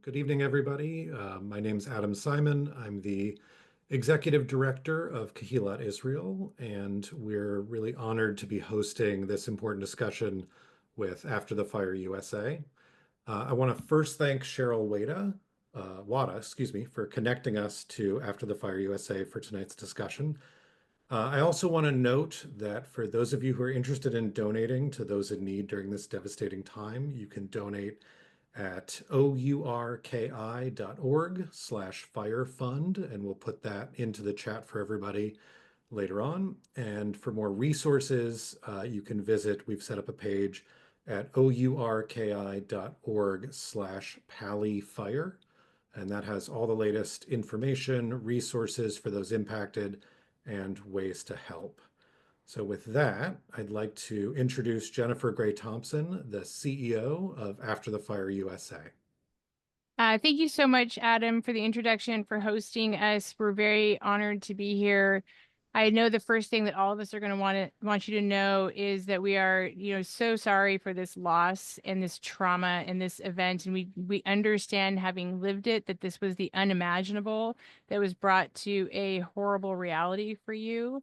Good evening, everybody. My name's Adam Simon. I'm the Executive Director of Kehillat Israel, and we're really honored to be hosting this important discussion with After the Fire USA. I want to first thank Cheryl Wada, excuse me, for connecting us to After the Fire USA for tonight's discussion. I also want to note that for those of you who are interested in donating to those in need during this devastating time, you can donate at ourki.org/firefund, and we'll put that into the chat for everybody later on. And for more resources, you can visit, we've set up a page at ourki.org/palifire, and that has all the latest information, resources for those impacted, and ways to help. So with that, I'd like to introduce Jennifer Gray Thompson, the CEO of After the Fire USA. Thank you so much, Adam, for the introduction, for hosting us. We're very honored to be here. I know the first thing that all of us are going to want you to know is that we are, so sorry for this loss and this trauma and this event, and we understand, having lived it, that this was the unimaginable that was brought to a horrible reality for you.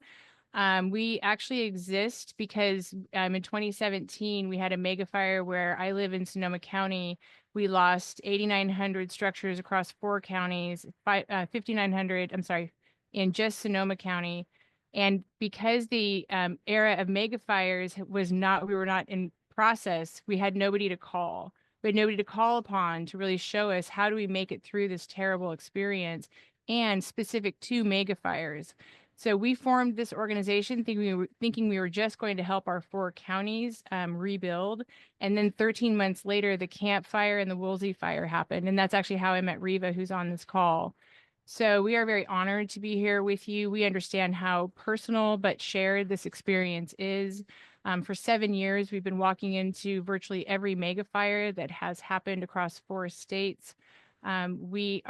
We actually exist because in 2017, we had a mega fire where I live in Sonoma County. We lost 8,900 structures across 4 counties, 5,900, I'm sorry, in just Sonoma County. And because the era of mega fires we were not in process, we had nobody to call. We had nobody to call upon to really show us how do we make it through this terrible experience, and specific to mega fires. So we formed this organization thinking we were just going to help our 4 counties rebuild. And then 13 months later, the Camp Fire and the Woolsey Fire happened. And that's actually how I met Riva, who's on this call. So we are very honored to be here with you. We understand how personal but shared this experience is. For 7 years, we've been walking into virtually every mega fire that has happened across 4 states. We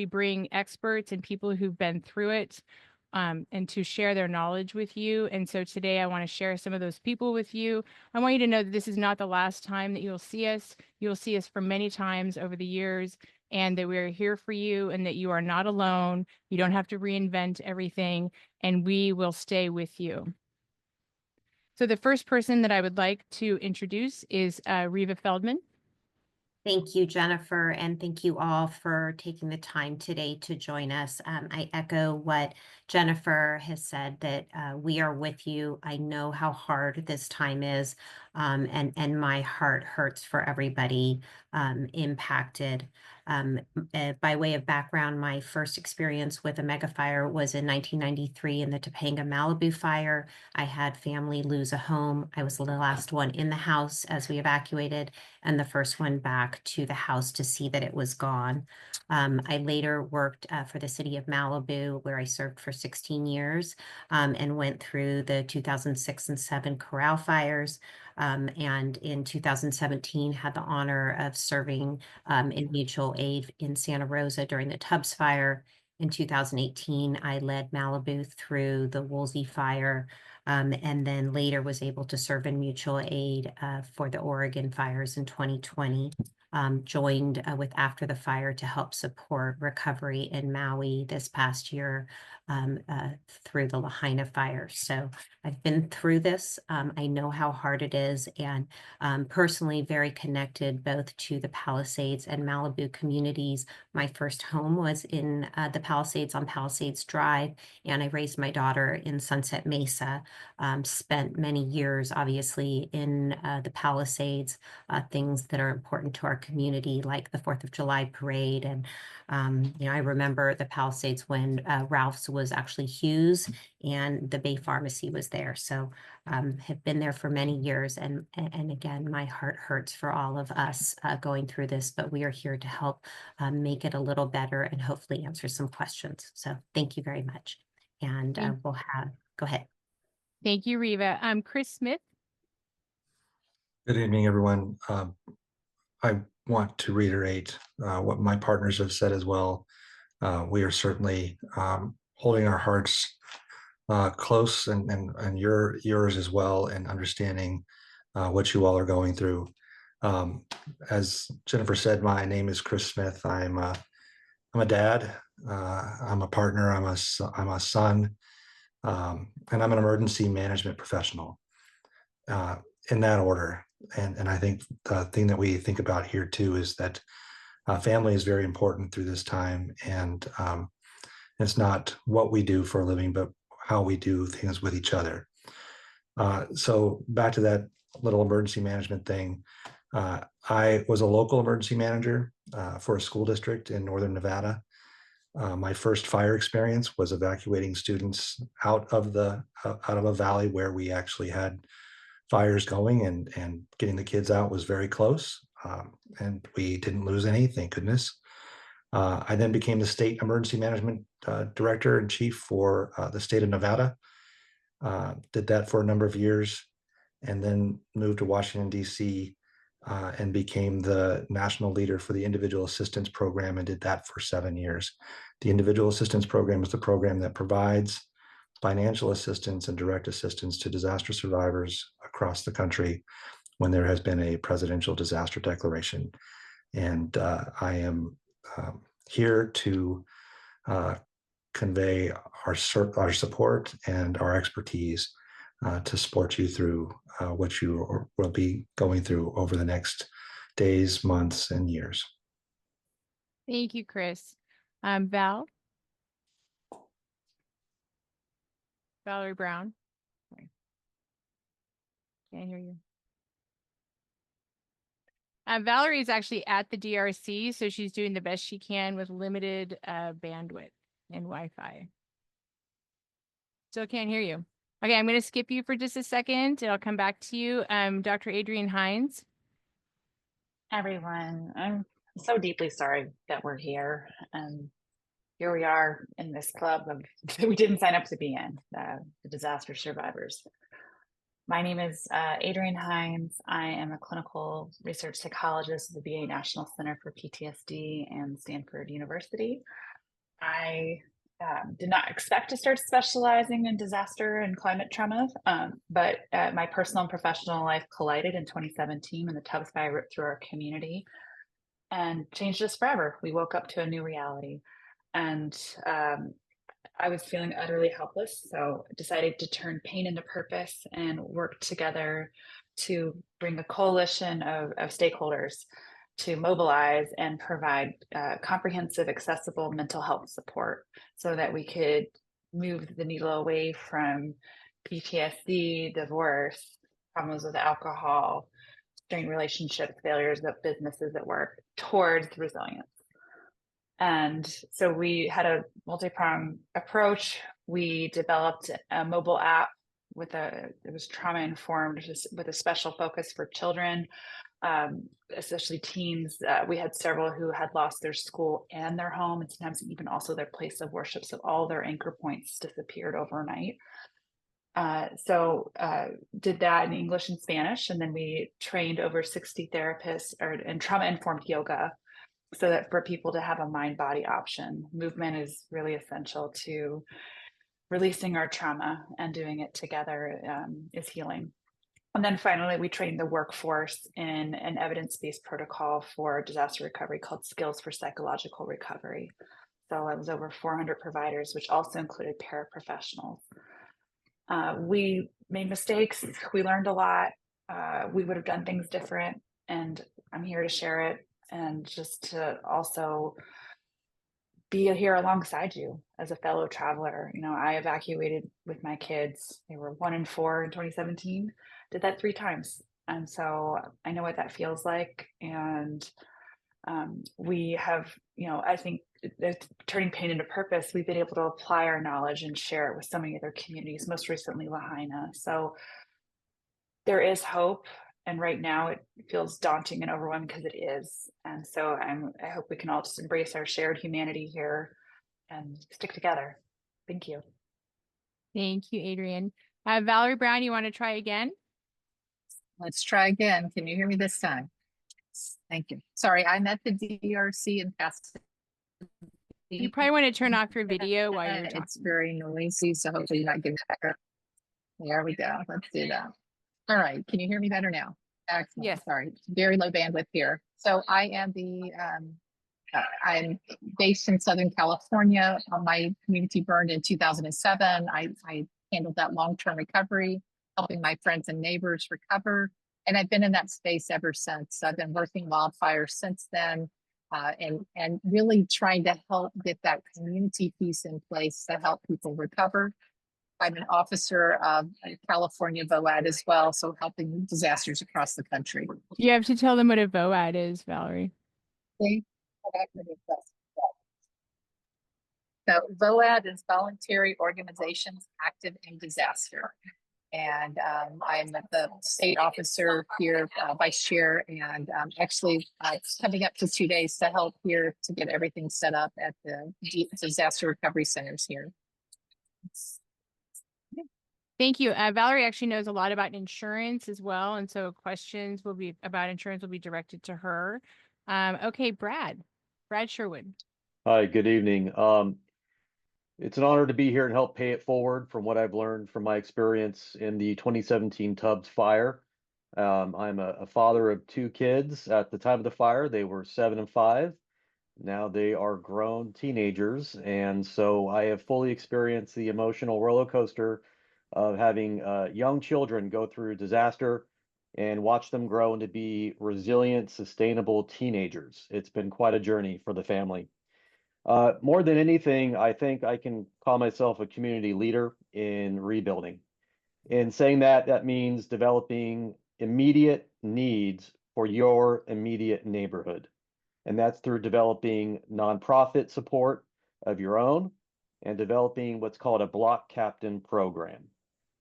bring experts and people who've been through it, and to share their knowledge with you. And so today I want to share some of those people with you. I want you to know that this is not the last time that you'll see us. You'll see us for many times over the years, and that we're here for you, and that you are not alone. You don't have to reinvent everything, and we will stay with you. So the first person that I would like to introduce is Riva Feldman. Thank you, Jennifer, and thank you all for taking the time today to join us. I echo what Jennifer has said, that we are with you. I know how hard this time is, and my heart hurts for everybody impacted. By way of background, my first experience with a megafire was in 1993 in the Topanga Malibu fire. I had family lose a home. I was the last one in the house as we evacuated, and the first one back to the house to see that it was gone. I later worked for the city of Malibu, where I served for 16 years, and went through the 2006 and 7 Corral fires. And in 2017, had the honor of serving in mutual aid in Santa Rosa during the Tubbs fire. In 2018, I led Malibu through the Woolsey fire, and then later was able to serve in mutual aid for the Oregon fires in 2020. Joined with After the Fire to help support recovery in Maui this past year through the Lahaina fire. So I've been through this. I know how hard it is, and personally very connected both to the Palisades and Malibu communities. My first home was in the Palisades on Palisades Drive, and I raised my daughter in Sunset Mesa. Spent many years, obviously, in the Palisades, things that are important to our community, like the 4th of July parade. And, I remember the Palisades when Ralph's was actually Hughes, and the Bay Pharmacy was there. So have been there for many years. And again, my heart hurts for all of us going through this, but we are here to help make it a little better and hopefully answer some questions. So thank you very much. And go ahead. Thank you, Riva. Chris Smith. Good evening, everyone. I want to reiterate what my partners have said as well. We are certainly holding our hearts close, and yours as well, and understanding what you all are going through. As Jennifer said, my name is Chris Smith. I'm a dad. I'm a partner. I'm a son, and I'm an emergency management professional. In that order, and I think the thing that we think about here too is that family is very important through this time, and it's not what we do for a living, but how we do things with each other. So back to that little emergency management thing. I was a local emergency manager for a school district in Northern Nevada. My first fire experience was evacuating students out of a valley where we actually had fires going, and getting the kids out was very close. And we didn't lose any, thank goodness. I then became the state emergency management director and chief for the state of Nevada. Did that for a number of years, and then moved to Washington, D.C., and became the national leader for the individual assistance program, and did that for 7 years. The individual assistance program is the program that provides financial assistance and direct assistance to disaster survivors across the country when there has been a presidential disaster declaration. And I am here to convey our support and our expertise to support you through what you will be going through over the next days, months, and years. Thank you, Chris. Valerie Brown. Sorry. Can't hear you. Valerie is actually at the DRC, so she's doing the best she can with limited bandwidth and Wi-Fi. Still can't hear you. Okay, I'm going to skip you for just a second, and I'll come back to you. Dr. Adrienne Hines. Everyone, I'm so deeply sorry that we're here. Here we are in this club that we didn't sign up to be in, the disaster survivors. My name is Adrienne Hines. I am a clinical research psychologist at the VA National Center for PTSD and Stanford University. I did not expect to start specializing in disaster and climate trauma, but my personal and professional life collided in 2017 when the Tubbs fire ripped through our community and changed us forever. We woke up to a new reality, and I was feeling utterly helpless, so decided to turn pain into purpose and work together to bring a coalition of stakeholders to mobilize and provide comprehensive, accessible mental health support so that we could move the needle away from PTSD, divorce, problems with alcohol, strained relationships, failures of businesses at work, towards resilience. And so we had a multi-pronged approach. We developed a mobile app it was trauma informed, with a special focus for children, especially teens. We had several who had lost their school and their home, and sometimes even also their place of worship. So all their anchor points disappeared overnight. So did that in English and Spanish, and then we trained over 60 therapists in trauma-informed yoga, so that for people to have a mind-body option. Movement is really essential to releasing our trauma, and doing it together is healing. And then finally, we trained the workforce in an evidence-based protocol for disaster recovery called Skills for Psychological Recovery. So it was over 400 providers, which also included paraprofessionals. We made mistakes. We learned a lot. We would have done things different, and I'm here to share it, and just to also be here alongside you as a fellow traveler. You know, I evacuated with my kids. They were 1 and 4 in 2017. Did that 3 times. And so I know what that feels like. And we have, I think turning pain into purpose, we've been able to apply our knowledge and share it with so many other communities, most recently Lahaina. So there is hope. And right now it feels daunting and overwhelming, because it is. And so I hope we can all just embrace our shared humanity here and stick together. Thank you. Thank you, Adrienne. Valerie Brown, you want to try again? Let's try again. Can you hear me this time? Thank you. Sorry, I'm at the DRC in Palisades. You probably want to turn off your video while you're talking. It's very noisy, so hopefully you're not getting better. There we go. Let's do that. All right. Can you hear me better now? Excellent. Yes. Sorry, very low bandwidth here. So I am I'm based in Southern California. My community burned in 2007. I handled that long-term recovery, helping my friends and neighbors recover. And I've been in that space ever since. I've been working wildfires since then, and really trying to help get that community piece in place to help people recover. I'm an officer of California VOAD as well, so helping disasters across the country. You have to tell them what a VOAD is, Valerie. Okay. So VOAD is Voluntary Organizations Active in Disaster. And I'm the state officer here, vice chair, and actually it's coming up to 2 days to help here to get everything set up at the disaster recovery centers here. Thank you. Valerie actually knows a lot about insurance as well. And so questions will be about insurance will be directed to her. Okay, Brad Sherwood. Hi, good evening. It's an honor to be here and help pay it forward from what I've learned from my experience in the 2017 Tubbs fire. I'm a father of 2 kids. At the time of the fire, they were 7 and 5. Now they are grown teenagers, and so I have fully experienced the emotional roller coaster of having young children go through disaster and watch them grow into be resilient, sustainable teenagers. It's been quite a journey for the family. More than anything, I think I can call myself a community leader in rebuilding. In saying that, that means developing immediate needs for your immediate neighborhood. And that's through developing nonprofit support of your own and developing what's called a block captain program.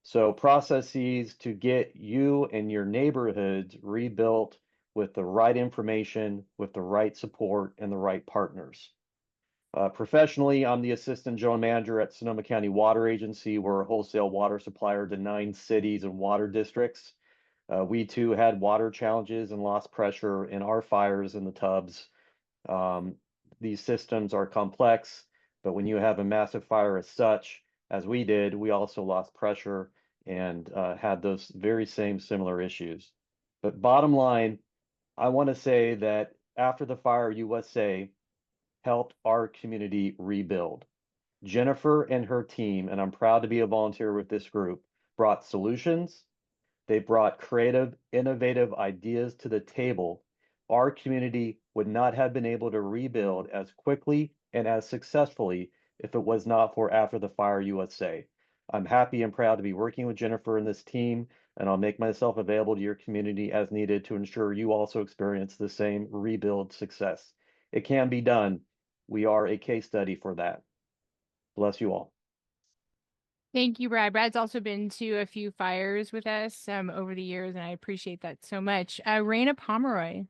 So processes to get you and your neighborhoods rebuilt with the right information, with the right support, and the right partners. Professionally, I'm the assistant general manager at Sonoma County Water Agency. We're a wholesale water supplier to 9 cities and water districts. We too had water challenges and lost pressure in our fires in the Tubbs. These systems are complex, but when you have a massive fire as such, as we did, we also lost pressure and had those very same similar issues. But bottom line, I want to say that after the fire, USA helped our community rebuild. Jennifer and her team, and I'm proud to be a volunteer with this group, brought solutions. They brought creative, innovative ideas to the table. Our community would not have been able to rebuild as quickly and as successfully if it was not for After the Fire USA. I'm happy and proud to be working with Jennifer and this team, and I'll make myself available to your community as needed to ensure you also experience the same rebuild success. It can be done. We are a case study for that. Bless you all. Thank you, Brad. Brad's also been to a few fires with us over the years, and I appreciate that so much. Raina Pomeroy.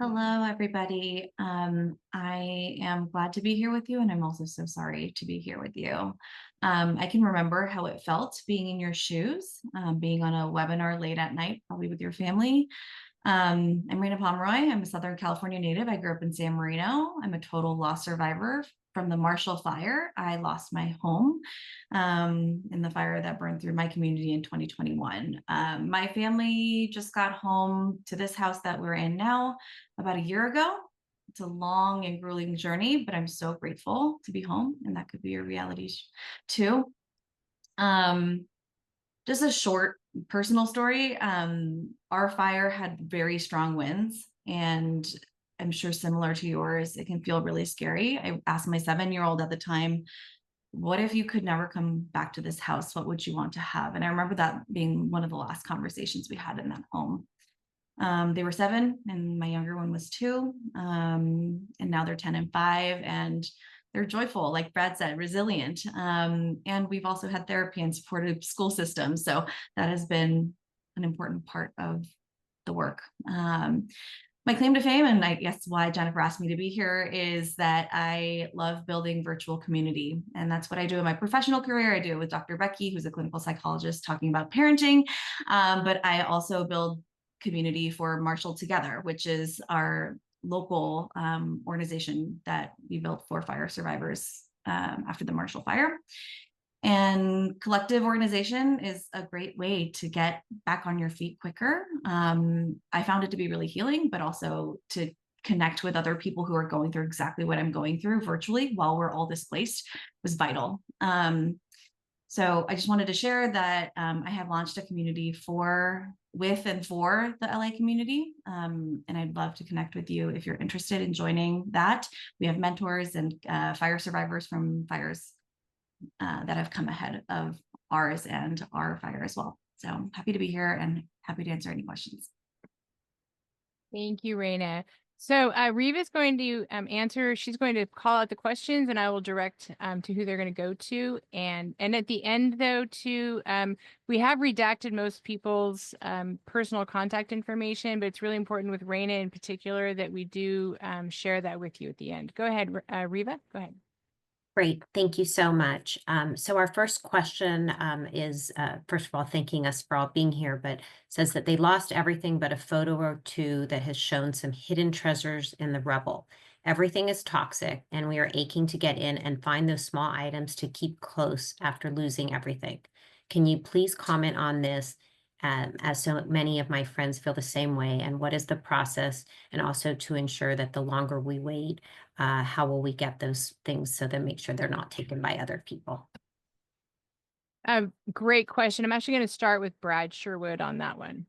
Hello, everybody. I am glad to be here with you, and I'm also so sorry to be here with you. I can remember how it felt being in your shoes, being on a webinar late at night, probably with your family. I'm Raina Pomeroy. I'm a Southern California native. I grew up in San Marino. I'm a total loss survivor from the Marshall Fire. I lost my home in the fire that burned through my community in 2021. My family just got home to this house that we're in now about a year ago. It's a long and grueling journey, but I'm so grateful to be home, and that could be your reality too. Just a short personal story. Our fire had very strong winds, and I'm sure similar to yours, it can feel really scary. I asked my 7-year-old at the time, what if you could never come back to this house? What would you want to have? And I remember that being one of the last conversations we had in that home. They were 7 and my younger one was 2. And now they're 10 and 5, and they're joyful, like Brad said, resilient. And we've also had therapy and supportive school systems. So that has been an important part of the work. My claim to fame, and I guess why Jennifer asked me to be here, is that I love building virtual community. And that's what I do in my professional career. I do it with Dr. Becky, who's a clinical psychologist talking about parenting. But I also build community for Marshall Together, which is our local organization that we built for fire survivors after the Marshall Fire. And collective organization is a great way to get back on your feet quicker. I found it to be really healing, but also to connect with other people who are going through exactly what I'm going through virtually while we're all displaced was vital. So I just wanted to share that I have launched a community with and for the LA community. And I'd love to connect with you if you're interested in joining that. We have mentors and fire survivors from fires that have come ahead of ours and our fire as well. So I'm happy to be here and happy to answer any questions. Thank you, Raina. So Reva's going to answer. She's going to call out the questions, and I will direct to who they're going to go to. And at the end, though, too, we have redacted most people's personal contact information, but it's really important with Raina in particular that we do share that with you at the end. Go ahead, Reva. Go ahead. Great, thank you so much. So our first question is, first of all, thanking us for all being here, but says that they lost everything but a photo or two that has shown some hidden treasures in the rubble. Everything is toxic, and we are aching to get in and find those small items to keep close after losing everything. Can you please comment on this, as so many of my friends feel the same way, and what is the process, and also to ensure that the longer we wait, how will we get those things so that make sure they're not taken by other people? Great question. I'm actually going to start with Brad Sherwood on that one.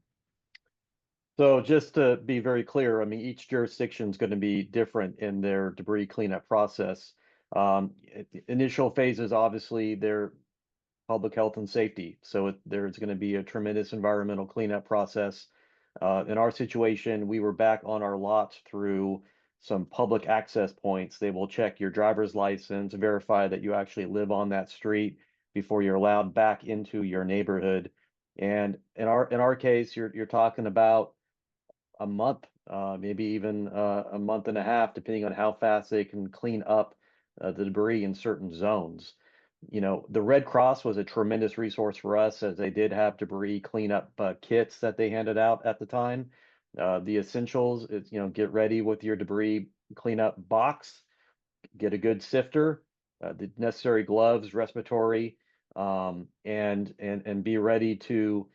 So just to be very clear, I mean, each jurisdiction is going to be different in their debris cleanup process. Initial phases, obviously, they're public health and safety. So there's going to be a tremendous environmental cleanup process. In our situation, we were back on our lot through some public access points. They will check your driver's license, verify that you actually live on that street before you're allowed back into your neighborhood. And in our case, you're talking about a month, maybe even a month and a half, depending on how fast they can clean up the debris in certain zones. You know, the Red Cross was a tremendous resource for us, as they did have debris cleanup kits that they handed out at the time. The essentials is, you know, get ready with your debris cleanup box, get a good sifter, the necessary gloves, respiratory, and be ready to.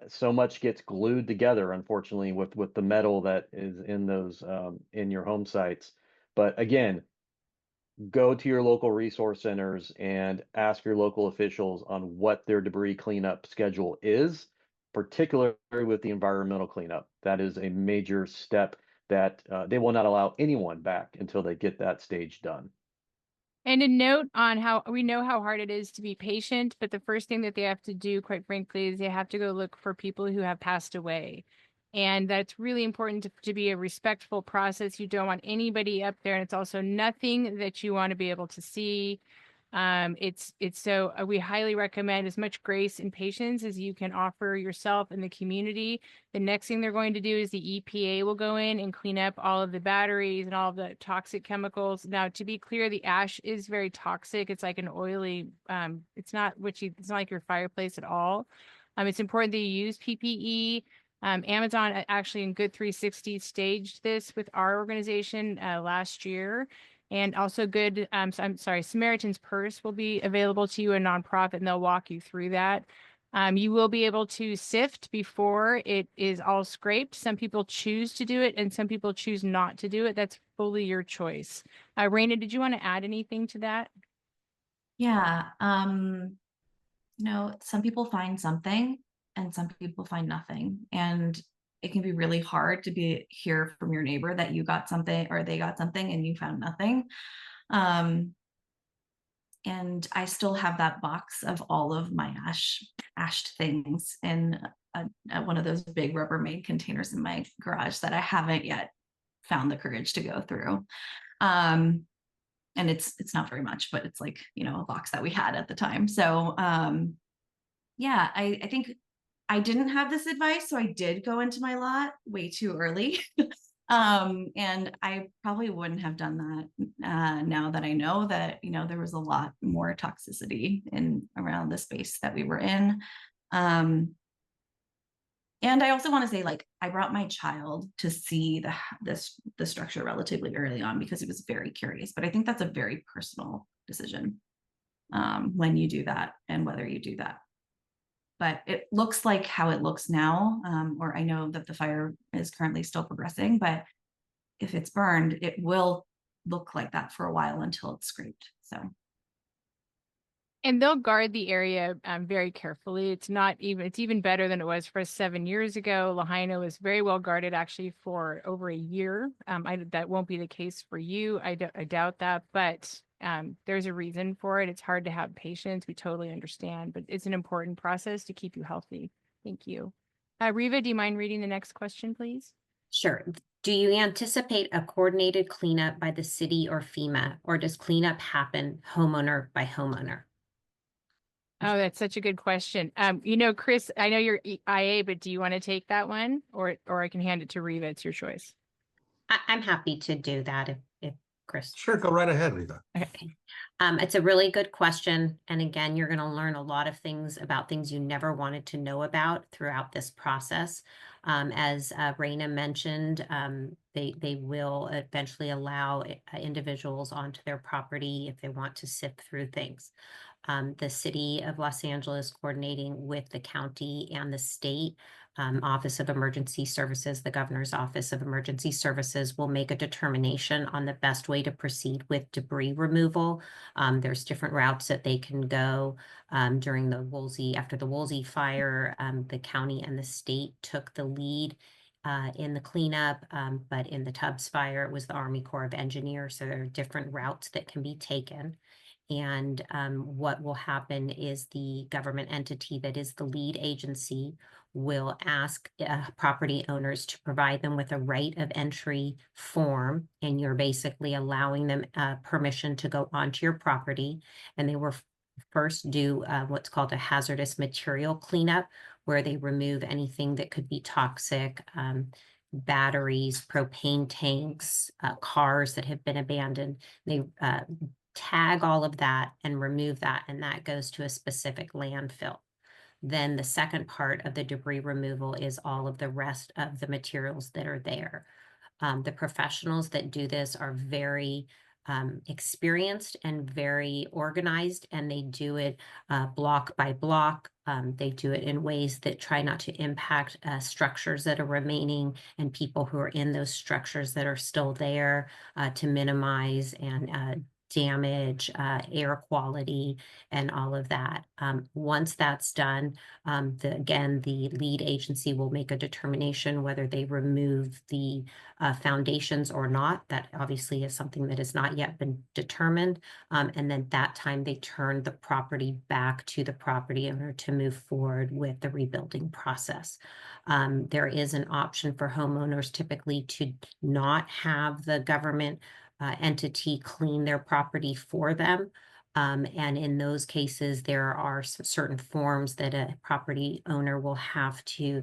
So much gets glued together, unfortunately, with the metal that is in those in your home sites. But again, go to your local resource centers and ask your local officials on what their debris cleanup schedule is, particularly with the environmental cleanup. That is a major step that they will not allow anyone back until they get that stage done. And a note on how we know how hard it is to be patient, but the first thing that they have to do, quite frankly, is they have to go look for people who have passed away. And that's really important to be a respectful process. You don't want anybody up there, and it's also nothing that you want to be able to see. So we highly recommend as much grace and patience as you can offer yourself and the community. The next thing they're going to do is the EPA will go in and clean up all of the batteries and all of the toxic chemicals. Now, to be clear, the ash is very toxic. It's like an oily, it's not like your fireplace at all. It's important that you use PPE. Amazon actually in Good 360 staged this with our organization last year. And also Samaritan's Purse will be available to you, a nonprofit, and they'll walk you through that. You will be able to sift before it is all scraped. Some people choose to do it and some people choose not to do it. That's fully your choice. Raina, did you want to add anything to that? Yeah. You know, some people find something and some people find nothing. And it can be really hard to hear from your neighbor that you got something or they got something and you found nothing. And I still have that box of all of my ashed things in one of those big Rubbermaid containers in my garage that I haven't yet found the courage to go through. And it's not very much, but it's like, you know, a box that we had at the time. So yeah, I think I didn't have this advice, so I did go into my lot way too early. And I probably wouldn't have done that now that I know that, you know, there was a lot more toxicity around the space that we were in. And I also want to say, like, I brought my child to see the structure relatively early on because he was very curious, but I think that's a very personal decision. when you do that and whether you do that. But it looks like how it looks now, or I know that the fire is currently still progressing, but if it's burned, it will look like that for a while until it's scraped. So. And they'll guard the area very carefully. It's even better than it was for us 7 years ago. Lahaina was very well guarded actually for over a year. That won't be the case for you. I doubt that, but there's a reason for it. It's hard to have patience. We totally understand, but it's an important process to keep you healthy. Thank you. Riva, do you mind reading the next question, please? Sure. Do you anticipate a coordinated cleanup by the city or FEMA, or does cleanup happen homeowner by homeowner? Oh, that's such a good question. Chris, I know you're IA, but do you want to take that one, or I can hand it to Riva? It's your choice. I'm happy to do that if Chris. Sure, go right ahead, Riva. Okay. It's a really good question. And again, you're going to learn a lot of things about things you never wanted to know about throughout this process. As Raina mentioned, they will eventually allow individuals onto their property if they want to sift through things. The city of Los Angeles, coordinating with the county and the state Office of Emergency Services, the Governor's Office of Emergency Services, will make a determination on the best way to proceed with debris removal. There's different routes that they can go. During the after the Woolsey fire, the county and the state took the lead in the cleanup, but in the Tubbs fire, it was the Army Corps of Engineers. So there are different routes that can be taken. And what will happen is the government entity that is the lead agency will ask property owners to provide them with a right of entry form, and you're basically allowing them permission to go onto your property. And they will first do what's called a hazardous material cleanup, where they remove anything that could be toxic, batteries, propane tanks, cars that have been abandoned. They tag all of that and remove that, and that goes to a specific landfill. Then the second part of the debris removal is all of the rest of the materials that are there. The professionals that do this are very experienced and very organized, and they do it block by block. They do it in ways that try not to impact structures that are remaining and people who are in those structures that are still there, to minimize and damage, air quality, and all of that. Once that's done, again, the lead agency will make a determination whether they remove the foundations or not. That obviously is something that has not yet been determined. And then that time they turn the property back to the property owner to move forward with the rebuilding process. There is an option for homeowners typically to not have the government entity clean their property for them. And in those cases, there are certain forms that a property owner will have to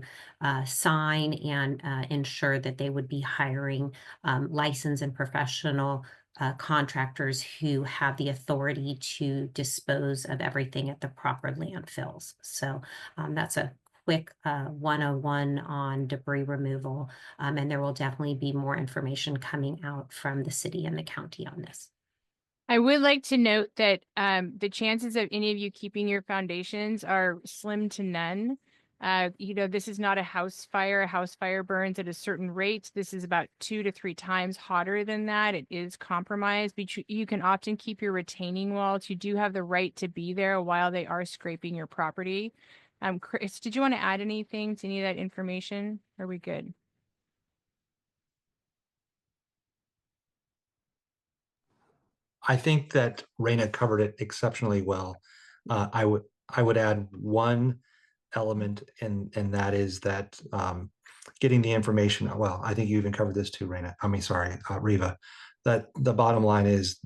sign and ensure that they would be hiring licensed and professional contractors who have the authority to dispose of everything at the proper landfills. So that's a quick 101 on debris removal, and there will definitely be more information coming out from the city and the county on this. I would like to note that the chances of any of you keeping your foundations are slim to none. This is not a house fire. A house fire burns at a certain rate. This is about 2 to 3 times hotter than that. It is compromised, but you can often keep your retaining walls. You do have the right to be there while they are scraping your property. Chris, did you want to add anything to any of that information? Are we good? I think that Raina covered it exceptionally well. I would add one element, and that is that getting the information. Well, I think you even covered this too, Raina. I mean, sorry, Riva. That the bottom line is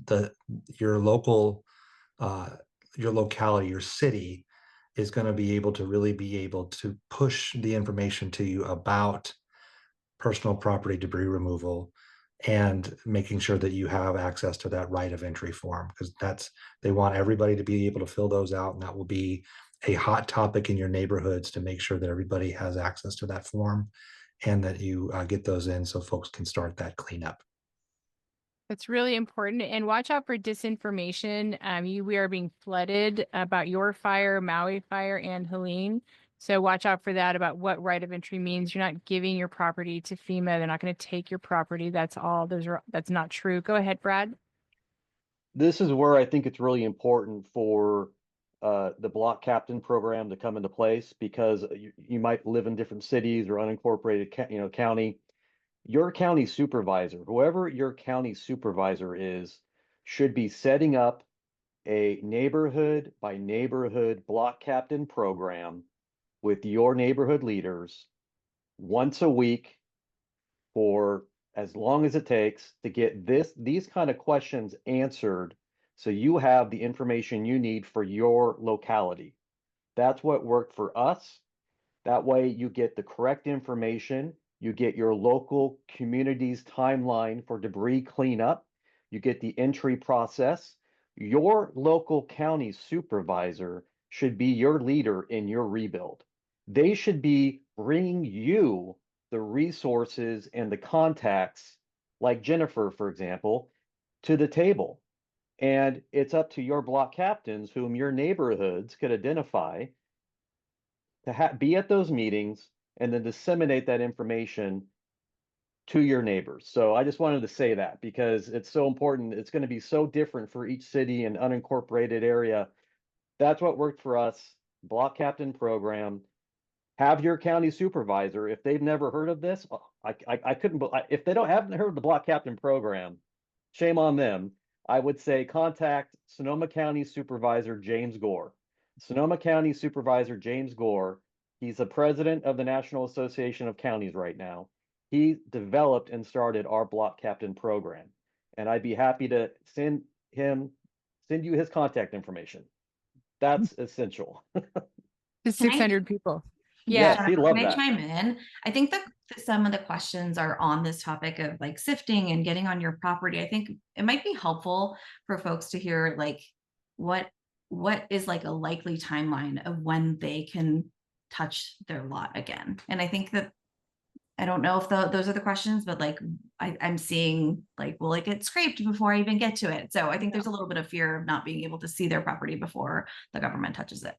your local, your locality, your city is going to be able to push the information to you about personal property debris removal and making sure that you have access to that right of entry form, because they want everybody to be able to fill those out, and that will be a hot topic in your neighborhoods to make sure that everybody has access to that form and that you get those in so folks can start that cleanup. That's really important. And watch out for disinformation. We are being flooded about your fire, Maui fire, and Helene. So watch out for that about what right of entry means. You're not giving your property to FEMA. They're not going to take your property. That's all. That's not true. Go ahead, Brad. This is where I think it's really important for the block captain program to come into place, because you might live in different cities or unincorporated county. Your county supervisor, whoever your county supervisor is, should be setting up a neighborhood by neighborhood block captain program with your neighborhood leaders once a week for as long as it takes to get these kind of questions answered, so you have the information you need for your locality. That's what worked for us. That way you get the correct information, you get your local community's timeline for debris cleanup, you get the entry process. Your local county supervisor should be your leader in your rebuild. They should be bringing you the resources and the contacts, like Jennifer, for example, to the table. And it's up to your block captains, whom your neighborhoods could identify, to be at those meetings and then disseminate that information to your neighbors. So I just wanted to say that because it's so important. It's going to be so different for each city and unincorporated area. That's what worked for us. Block captain program. Have your county supervisor, if they've never heard of this, I couldn't, if they haven't heard of the block captain program, shame on them. I would say contact Sonoma County Supervisor James Gore. Sonoma County Supervisor James Gore, he's the president of the National Association of Counties right now. He developed and started our block captain program. And I'd be happy to send you his contact information. That's essential. To Can I- 600 people. Yeah, Yes, he'd love can I that. chime in? I think that some of the questions are on this topic of like sifting and getting on your property. I think it might be helpful for folks to hear like what is like a likely timeline of when they can touch their lot again. And I think that I don't know if those are the questions, but like I'm seeing like, will it get scraped before I even get to it? So I think there's a little bit of fear of not being able to see their property before the government touches it.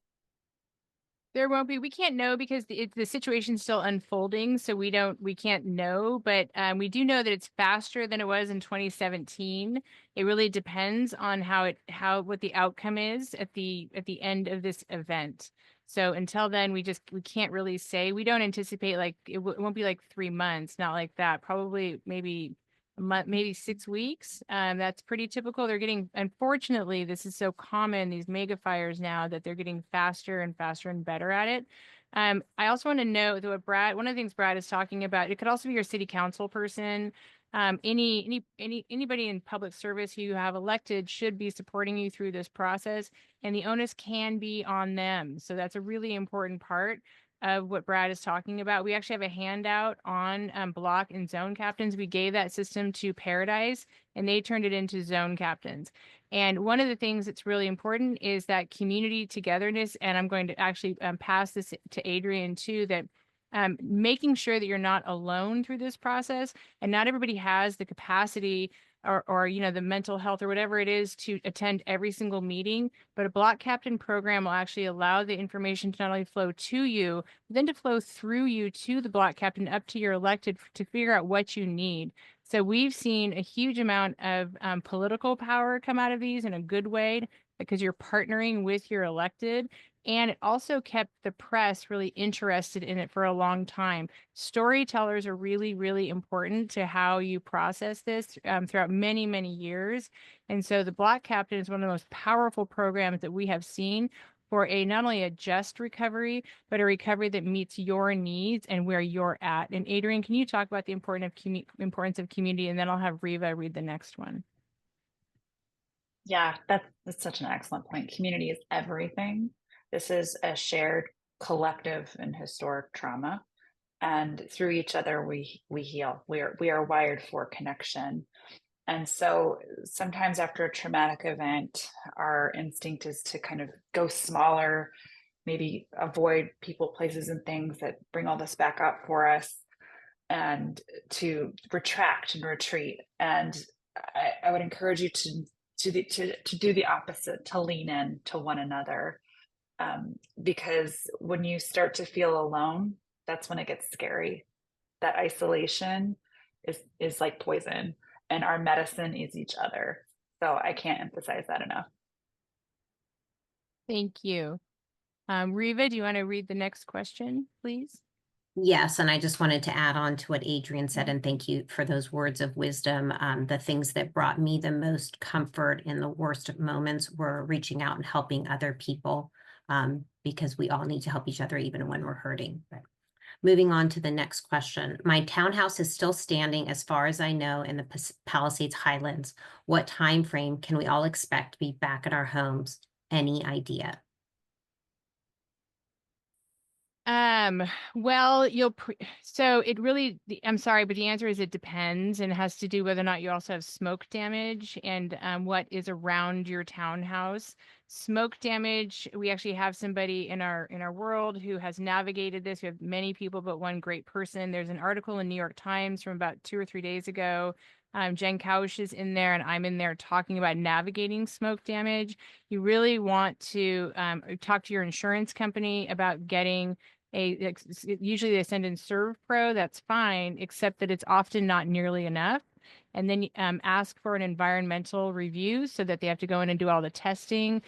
There won't be. We can't know because the situation's still unfolding, so we can't know. But we do know that it's faster than it was in 2017. It really depends on what the outcome is at the end of this event. So until then, we can't really say. We don't anticipate like it won't be like 3 months, not like that. Probably maybe a month, maybe 6 weeks. That's pretty typical. Unfortunately, this is so common, these mega fires now, that they're getting faster and faster and better at it. I also want to note that one of the things Brad is talking about, it could also be your city council person. Anybody in public service who you have elected should be supporting you through this process, and the onus can be on them. So that's a really important part of what Brad is talking about. We actually have a handout on block and zone captains. We gave that system to Paradise and they turned it into zone captains. And one of the things that's really important is that community togetherness. And I'm going to actually pass this to Adrian too, that making sure that you're not alone through this process, and not everybody has the capacity or the mental health or whatever it is to attend every single meeting. But a block captain program will actually allow the information to not only flow to you, but then to flow through you to the block captain up to your elected to figure out what you need. So we've seen a huge amount of political power come out of these in a good way, because you're partnering with your elected. And it also kept the press really interested in it for a long time. Storytellers are really, really important to how you process this throughout many, many years. And so the block captain is one of the most powerful programs that we have seen for not only a just recovery, but a recovery that meets your needs and where you're at. And Adrian, can you talk about the importance of community? And then I'll have Riva read the next one. Yeah, that's such an excellent point. Community is everything. This is a shared collective and historic trauma, and through each other we heal. We are wired for connection. And so sometimes after a traumatic event, our instinct is to kind of go smaller, maybe avoid people, places, and things that bring all this back up for us, and to retract and retreat. And I would encourage you to do the opposite, to lean in to one another. Because when you start to feel alone, that's when it gets scary. That isolation is like poison, and our medicine is each other. So I can't emphasize that enough. Thank you. Riva, do you want to read the next question, please? Yes, and I just wanted to add on to what Adrian said, and thank you for those words of wisdom. The things that brought me the most comfort in the worst moments were reaching out and helping other people, because we all need to help each other even when we're hurting. But moving on to the next question. My townhouse is still standing as far as I know in the Palisades Highlands. What time frame can we all expect to be back at our homes? Any idea? Well, so it really, I'm sorry, but the answer is it depends, and it has to do whether or not you also have smoke damage and what is around your townhouse. Smoke damage, we actually have somebody in our world who has navigated this. We have many people, but one great person. There's an article in New York Times from about 2 or 3 days ago. Jen Couch is in there, and I'm in there talking about navigating smoke damage. You really want to talk to your insurance company about getting usually they send in ServPro, that's fine, except that it's often not nearly enough. And then ask for an environmental review so that they have to go in and do all the testing.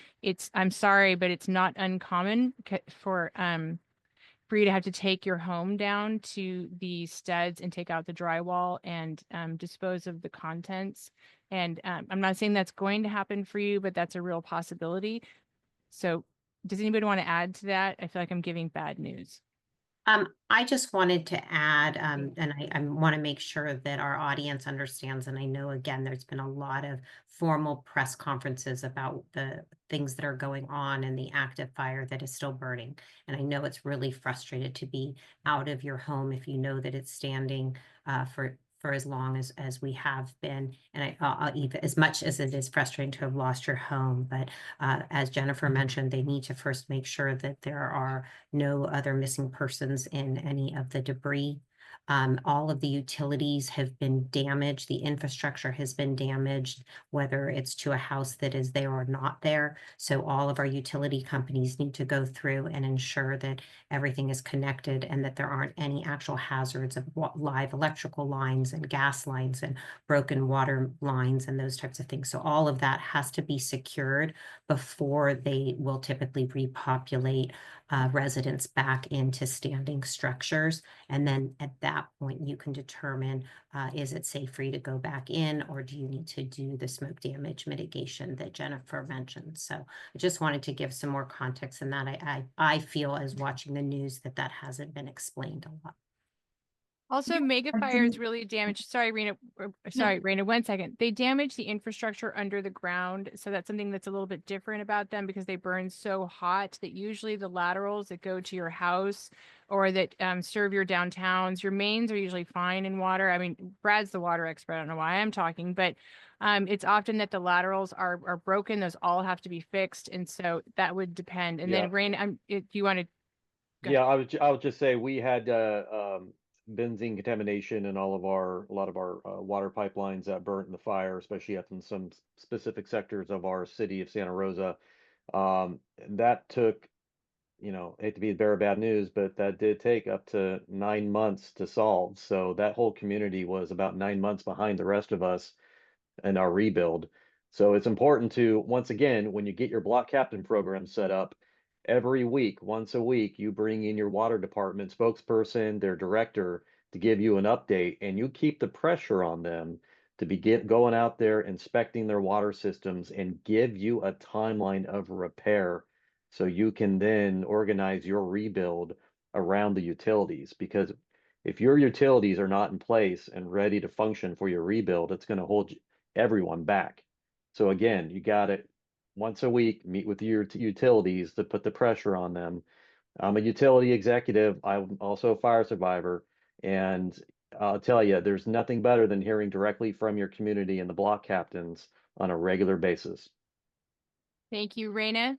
I'm sorry, but it's not uncommon for you to have to take your home down to the studs and take out the drywall and dispose of the contents. And I'm not saying that's going to happen for you, but that's a real possibility. So does anybody want to add to that? I feel like I'm giving bad news. I just wanted to add, and I want to make sure that our audience understands, and I know, again, there's been a lot of formal press conferences about the things that are going on and the active fire that is still burning. And I know it's really frustrated to be out of your home if you know that it's standing for as long as we have been. And even as much as it is frustrating to have lost your home, but as Jennifer mentioned, they need to first make sure that there are no other missing persons in any of the debris. All of the utilities have been damaged. The infrastructure has been damaged, whether it's to a house that is there or not there. So all of our utility companies need to go through and ensure that everything is connected and that there aren't any actual hazards of live electrical lines and gas lines and broken water lines and those types of things. So all of that has to be secured before they will typically repopulate residents back into standing structures. And then at that point, you can determine, is it safe for you to go back in, or do you need to do the smoke damage mitigation that Jennifer mentioned? So I just wanted to give some more context in that. I feel, as watching the news, that hasn't been explained a lot. Also, mega fires really damage. Sorry, Rena. Sorry, Rena. 1 second. They damage the infrastructure under the ground, so that's something that's a little bit different about them because they burn so hot that usually the laterals that go to your house or that serve your downtowns, your mains are usually fine in water. I mean, Brad's the water expert. I don't know why I'm talking, but it's often that the laterals are broken. Those all have to be fixed, and so that would depend. And then, Rena, if you want to. Yeah, I would just say we had benzene contamination in a lot of our water pipelines that burnt in the fire, especially up in some specific sectors of our city of Santa Rosa. That took, hate to be the bearer of bad news, but that did take up to 9 months to solve. So that whole community was about 9 months behind the rest of us in our rebuild. So it's important to, once again, when you get your block captain program set up, every week, once a week, you bring in your water department spokesperson, their director, to give you an update, and you keep the pressure on them to going out there, inspecting their water systems, and give you a timeline of repair so you can then organize your rebuild around the utilities. Because if your utilities are not in place and ready to function for your rebuild, it's going to hold everyone back. So again, you got it once a week, meet with your utilities to put the pressure on them. I'm a utility executive. I'm also a fire survivor. And I'll tell you, there's nothing better than hearing directly from your community and the block captains on a regular basis. Thank you, Rena.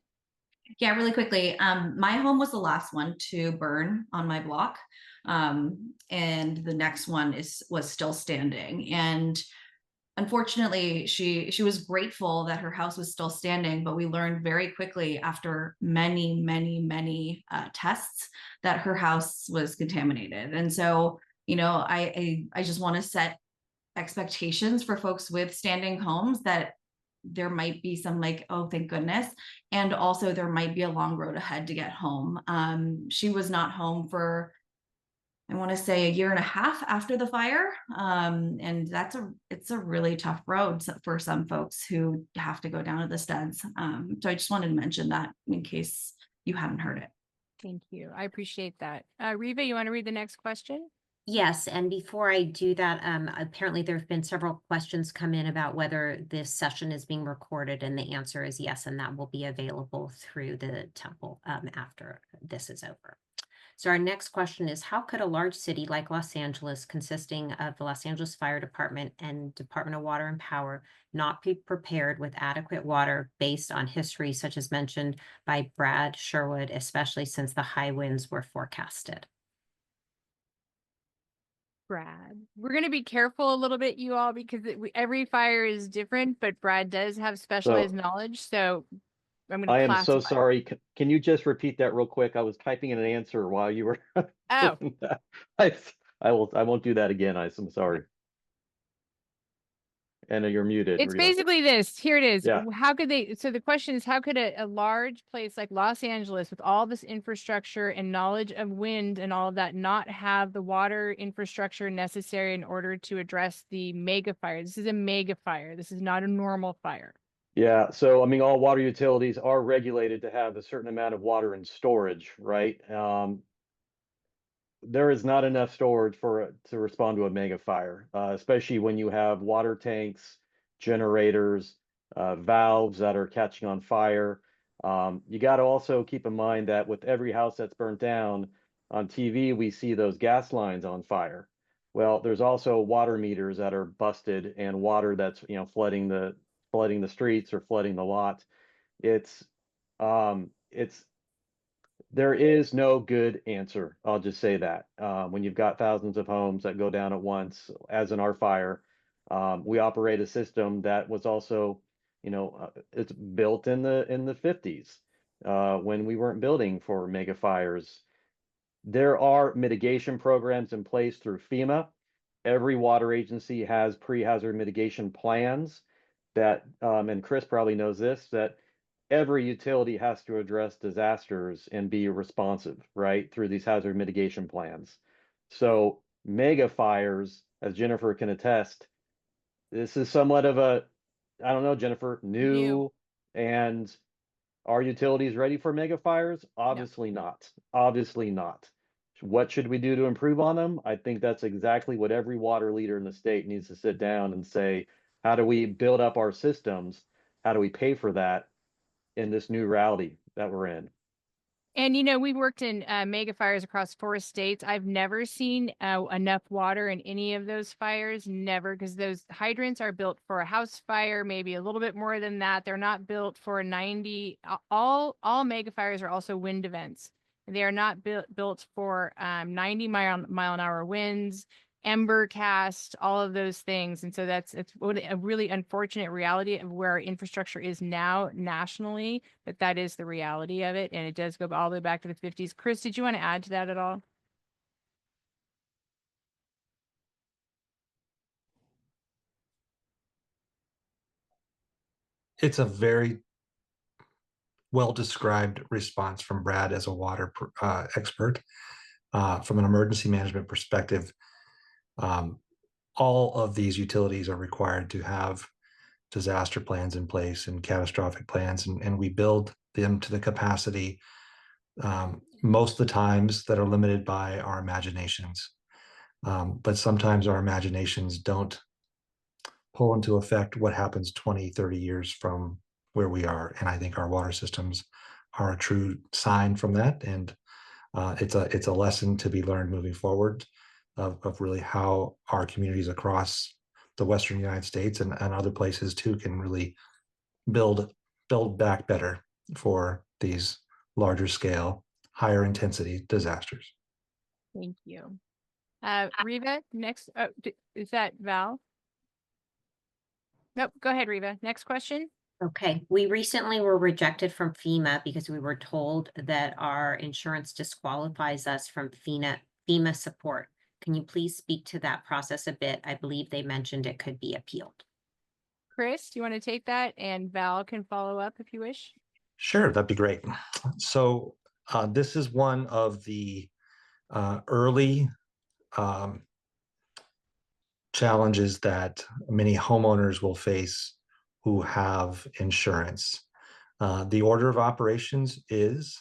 Yeah, really quickly. My home was the last one to burn on my block. And the next one was still standing. And unfortunately, she was grateful that her house was still standing, but we learned very quickly after many tests that her house was contaminated. And so, you know, I just want to set expectations for folks with standing homes that there might be some like, oh, thank goodness. And also there might be a long road ahead to get home. She was not home for, I want to say, 1.5 years after the fire. And it's a really tough road for some folks who have to go down to the studs. So I just wanted to mention that in case you hadn't heard it. Thank you. I appreciate that. Riva, you want to read the next question? Yes, and before I do that, apparently there have been several questions come in about whether this session is being recorded, and the answer is yes, and that will be available through the temple after this is over. So our next question is, how could a large city like Los Angeles, consisting of the Los Angeles Fire Department and Department of Water and Power, not be prepared with adequate water based on history such as mentioned by Brad Sherwood, especially since the high winds were forecasted? Brad, we're going to be careful a little bit, you all, because every fire is different, but Brad does have specialized knowledge. So I'm going to I am so classify. sorry. Can you just repeat that real quick? I was typing in an answer while you were Oh, doing that. I won't do that again. I'm sorry. Anna, you're muted. it's Riva. basically this. Here it is. Yeah. How could they? So the question is, how could a large place like Los Angeles, with all this infrastructure and knowledge of wind and all of that, not have the water infrastructure necessary in order to address the mega fire? This is a mega fire. This is not a normal fire. Yeah. So, I mean, all water utilities are regulated to have a certain amount of water in storage, right? There is not enough storage to respond to a mega fire, especially when you have water tanks, generators, valves that are catching on fire. You got to also keep in mind that with every house that's burnt down on TV, we see those gas lines on fire. Well, there's also water meters that are busted and water that's, you know, flooding the streets or flooding the lot. It's there is no good answer. I'll just say that. When you've got thousands of homes that go down at once, as in our fire, we operate a system that was also, you know, it's built in the 50s when we weren't building for mega fires. There are mitigation programs in place through FEMA. Every water agency has pre-hazard mitigation plans that, and Chris probably knows this, that every utility has to address disasters and be responsive, right, through these hazard mitigation plans. So mega fires, as Jennifer can attest, this is somewhat of a, I don't know, Jennifer, new, and are utilities ready for mega fires? Obviously not. Obviously not. What should we do to improve on them? I think that's exactly what every water leader in the state needs to sit down and say, how do we build up our systems? How do we pay for that in this new reality that we're in? And, you know, we've worked in mega fires across 4 states. I've never seen enough water in any of those fires. Never, because those hydrants are built for a house fire, maybe a little bit more than that. They're not built for 90. All mega fires are also wind events. They are not built for 90 mile an hour winds, ember cast, all of those things. And so it's a really unfortunate reality of where our infrastructure is now nationally, but that is the reality of it. And it does go all the way back to the 50s. Chris, did you want to add to that at all? It's a very well-described response from Brad as a water expert. From an emergency management perspective, all of these utilities are required to have disaster plans in place and catastrophic plans, and we build them to the capacity most of the times that are limited by our imaginations. But sometimes our imaginations don't pull into effect what happens 20, 30 years from where we are. And I think our water systems are a true sign from that. And it's a lesson to be learned moving forward of really how our communities across the Western United States and other places too can really build back better for these larger scale, higher intensity disasters. Thank you. Riva, next, is that Val? Nope, go ahead, Reva. Next question. Okay, we recently were rejected from FEMA because we were told that our insurance disqualifies us from FEMA support. Can you please speak to that process a bit? I believe they mentioned it could be appealed. Chris, do you want to take that? And Val can follow up if you wish. Sure, that'd be great. So this is one of the early challenges that many homeowners will face who have insurance. The order of operations is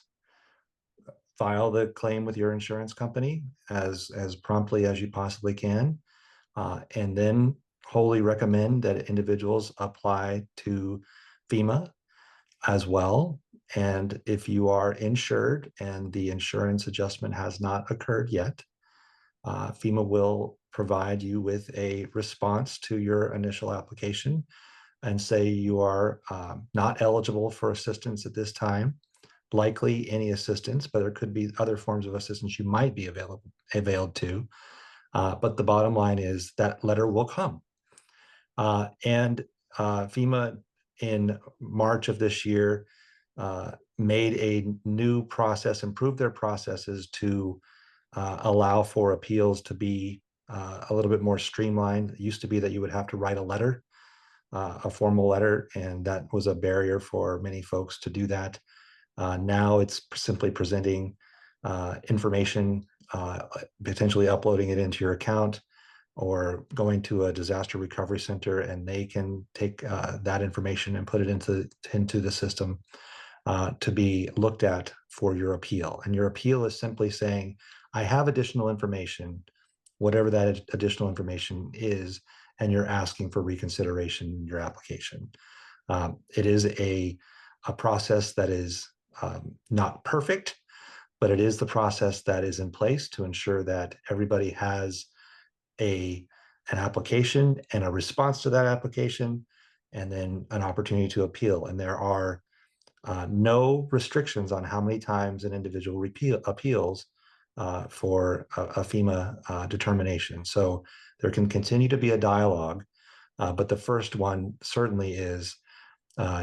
file the claim with your insurance company as promptly as you possibly can, and then wholly recommend that individuals apply to FEMA as well. And if you are insured and the insurance adjustment has not occurred yet, FEMA will provide you with a response to your initial application and say you are not eligible for assistance at this time, likely any assistance, but there could be other forms of assistance you might be availed to. But the bottom line is that letter will come. And FEMA in March of this year made a new process, improved their processes to allow for appeals to be a little bit more streamlined. It used to be that you would have to write a letter, a formal letter, and that was a barrier for many folks to do that. Now it's simply presenting information, potentially uploading it into your account, or going to a disaster recovery center, and they can take that information and put it into the system to be looked at for your appeal. And your appeal is simply saying, I have additional information, whatever that additional information is, and you're asking for reconsideration in your application. It is a process that is not perfect, but it is the process that is in place to ensure that everybody has an application and a response to that application, and then an opportunity to appeal. And there are no restrictions on how many times an individual appeals for a FEMA determination. So there can continue to be a dialogue, but the first one certainly is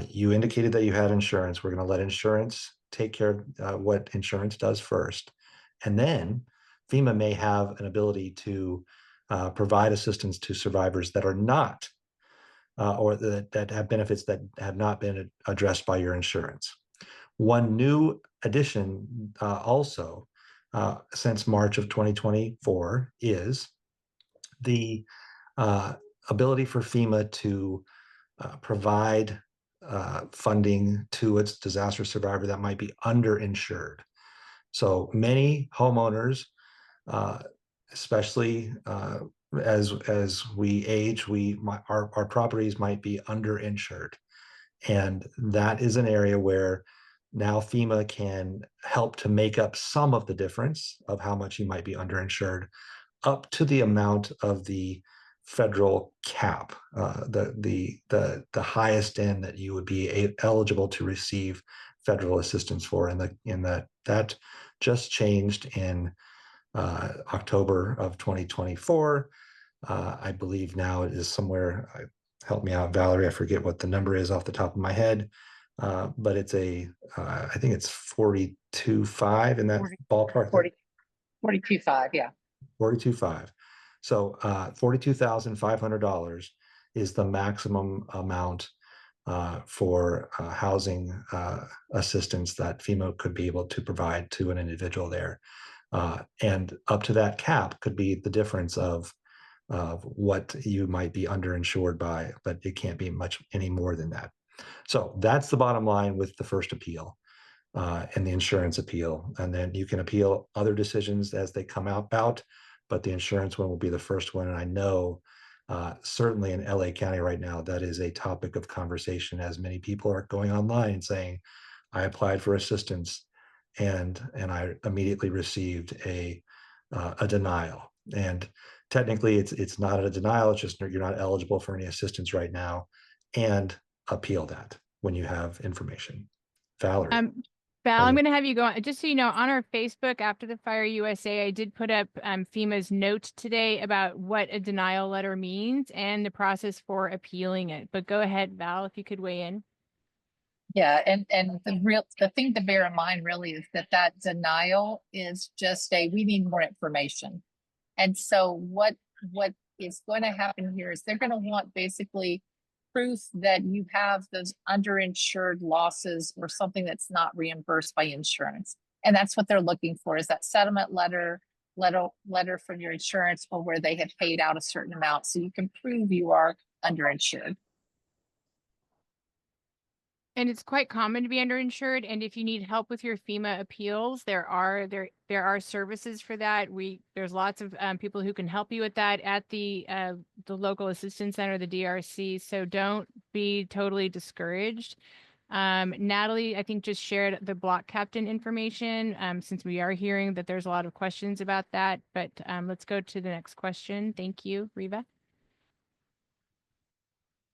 you indicated that you had insurance. We're going to let insurance take care of what insurance does first. And then FEMA may have an ability to provide assistance to survivors that are not, or that have benefits that have not been addressed by your insurance. One new addition also since March of 2024 is the ability for FEMA to provide funding to its disaster survivor that might be underinsured. So many homeowners, especially as we age, our properties might be underinsured, and that is an area where now FEMA can help to make up some of the difference of how much you might be underinsured, up to the amount of the federal cap, the highest end that you would be eligible to receive federal assistance for, and that just changed in October of 2024. I believe now it is somewhere. Help me out, Valerie. I forget what the number is off the top of my head, but it's I think it's 42.5 in that ballpark. 42.5, yeah. 42.5. So $42,500 is the maximum amount for housing assistance that FEMA could be able to provide to an individual there. And up to that cap could be the difference of what you might be underinsured by, but it can't be much any more than that. So that's the bottom line with the first appeal and the insurance appeal. And then you can appeal other decisions as they come about, but the insurance one will be the first one. And I know certainly in LA County right now, that is a topic of conversation, as many people are going online and saying, I applied for assistance and I immediately received a denial. And technically it's not a denial, it's just you're not eligible for any assistance right now, and appeal that when you have information. Valerie. Val, Oh, I'm yeah. going to have you go on. Just so you know, on our Facebook after the Fire USA, I did put up FEMA's note today about what a denial letter means and the process for appealing it. But go ahead, Val, if you could weigh in. Yeah, and the thing to bear in mind really is that denial is just we need more information. And so what is going to happen here is they're going to want basically proof that you have those underinsured losses or something that's not reimbursed by insurance. And that's what they're looking for, is that settlement letter from your insurance, or where they have paid out a certain amount so you can prove you are underinsured. And it's quite common to be underinsured. And if you need help with your FEMA appeals, there are services for that. There's lots of people who can help you with that at the local assistance center, the DRC. So don't be totally discouraged. Natalie, I think, just shared the block captain information, since we are hearing that there's a lot of questions about that. But let's go to the next question. Thank you, Riva.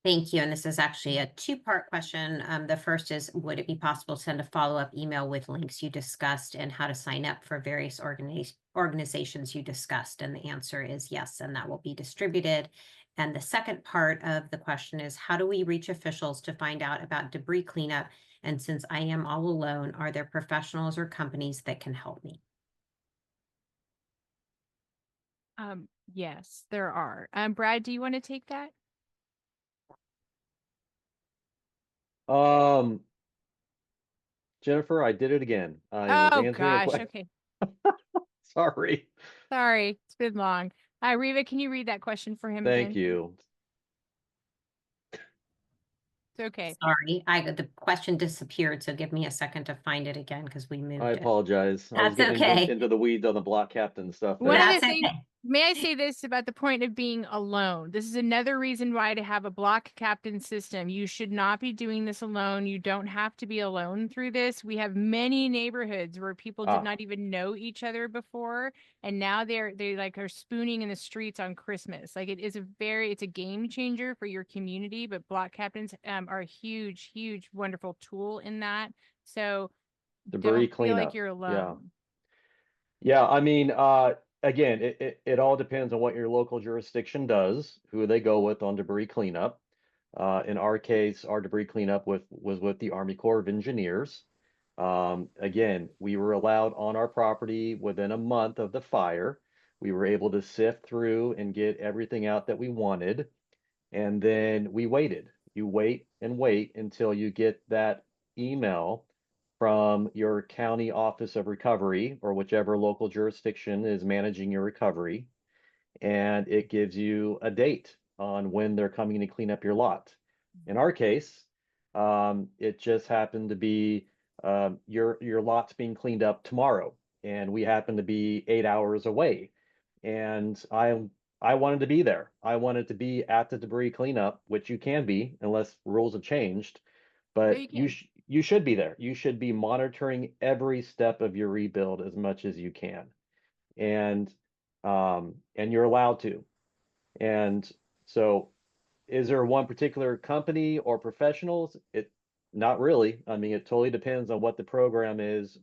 Thank you. And this is actually a two-part question. The first is, would it be possible to send a follow-up email with links you discussed and how to sign up for various organizations you discussed? And the answer is yes, and that will be distributed. And the second part of the question is, how do we reach officials to find out about debris cleanup? And since I am all alone, are there professionals or companies that can help me? Yes, there are. Brad, do you want to take that? Jennifer, I did it again. I was Oh answering a gosh, question. okay. Sorry. Sorry, it's been long. Riva, can you read that question for him Thank again? you. It's okay. Sorry, the question disappeared, so give me a second to find it again because we moved I it. apologize. I was That's getting okay. into the weeds on the block captain stuff One there. other That's thing, okay. may I say this about the point of being alone? This is another reason why to have a block captain system. You should not be doing this alone. You don't have to be alone through this. We have many neighborhoods where people did not even know each other before, and now they like are spooning in the streets on Christmas. Like it's a game changer for your community. But block captains are a huge, wonderful tool in that. So Debris don't feel like cleanup. you're Yeah. alone. Yeah, I mean, again, it all depends on what your local jurisdiction does, who they go with on debris cleanup. In our case, our debris cleanup was with the Army Corps of Engineers. Again, we were allowed on our property within a month of the fire. We were able to sift through and get everything out that we wanted. And then we waited. You wait and wait until you get that email from your county office of recovery or whichever local jurisdiction is managing your recovery. And it gives you a date on when they're coming to clean up your lot. In our case, it just happened to be your lot's being cleaned up tomorrow, and we happen to be 8 hours away. And I wanted to be there. I wanted to be at the debris cleanup, which you can be unless rules have changed. But you should be there. You should be monitoring every step of your rebuild as much as you can, and you're allowed to. And so, is there one particular company or professionals? Not really. I mean, it totally depends on what the program is.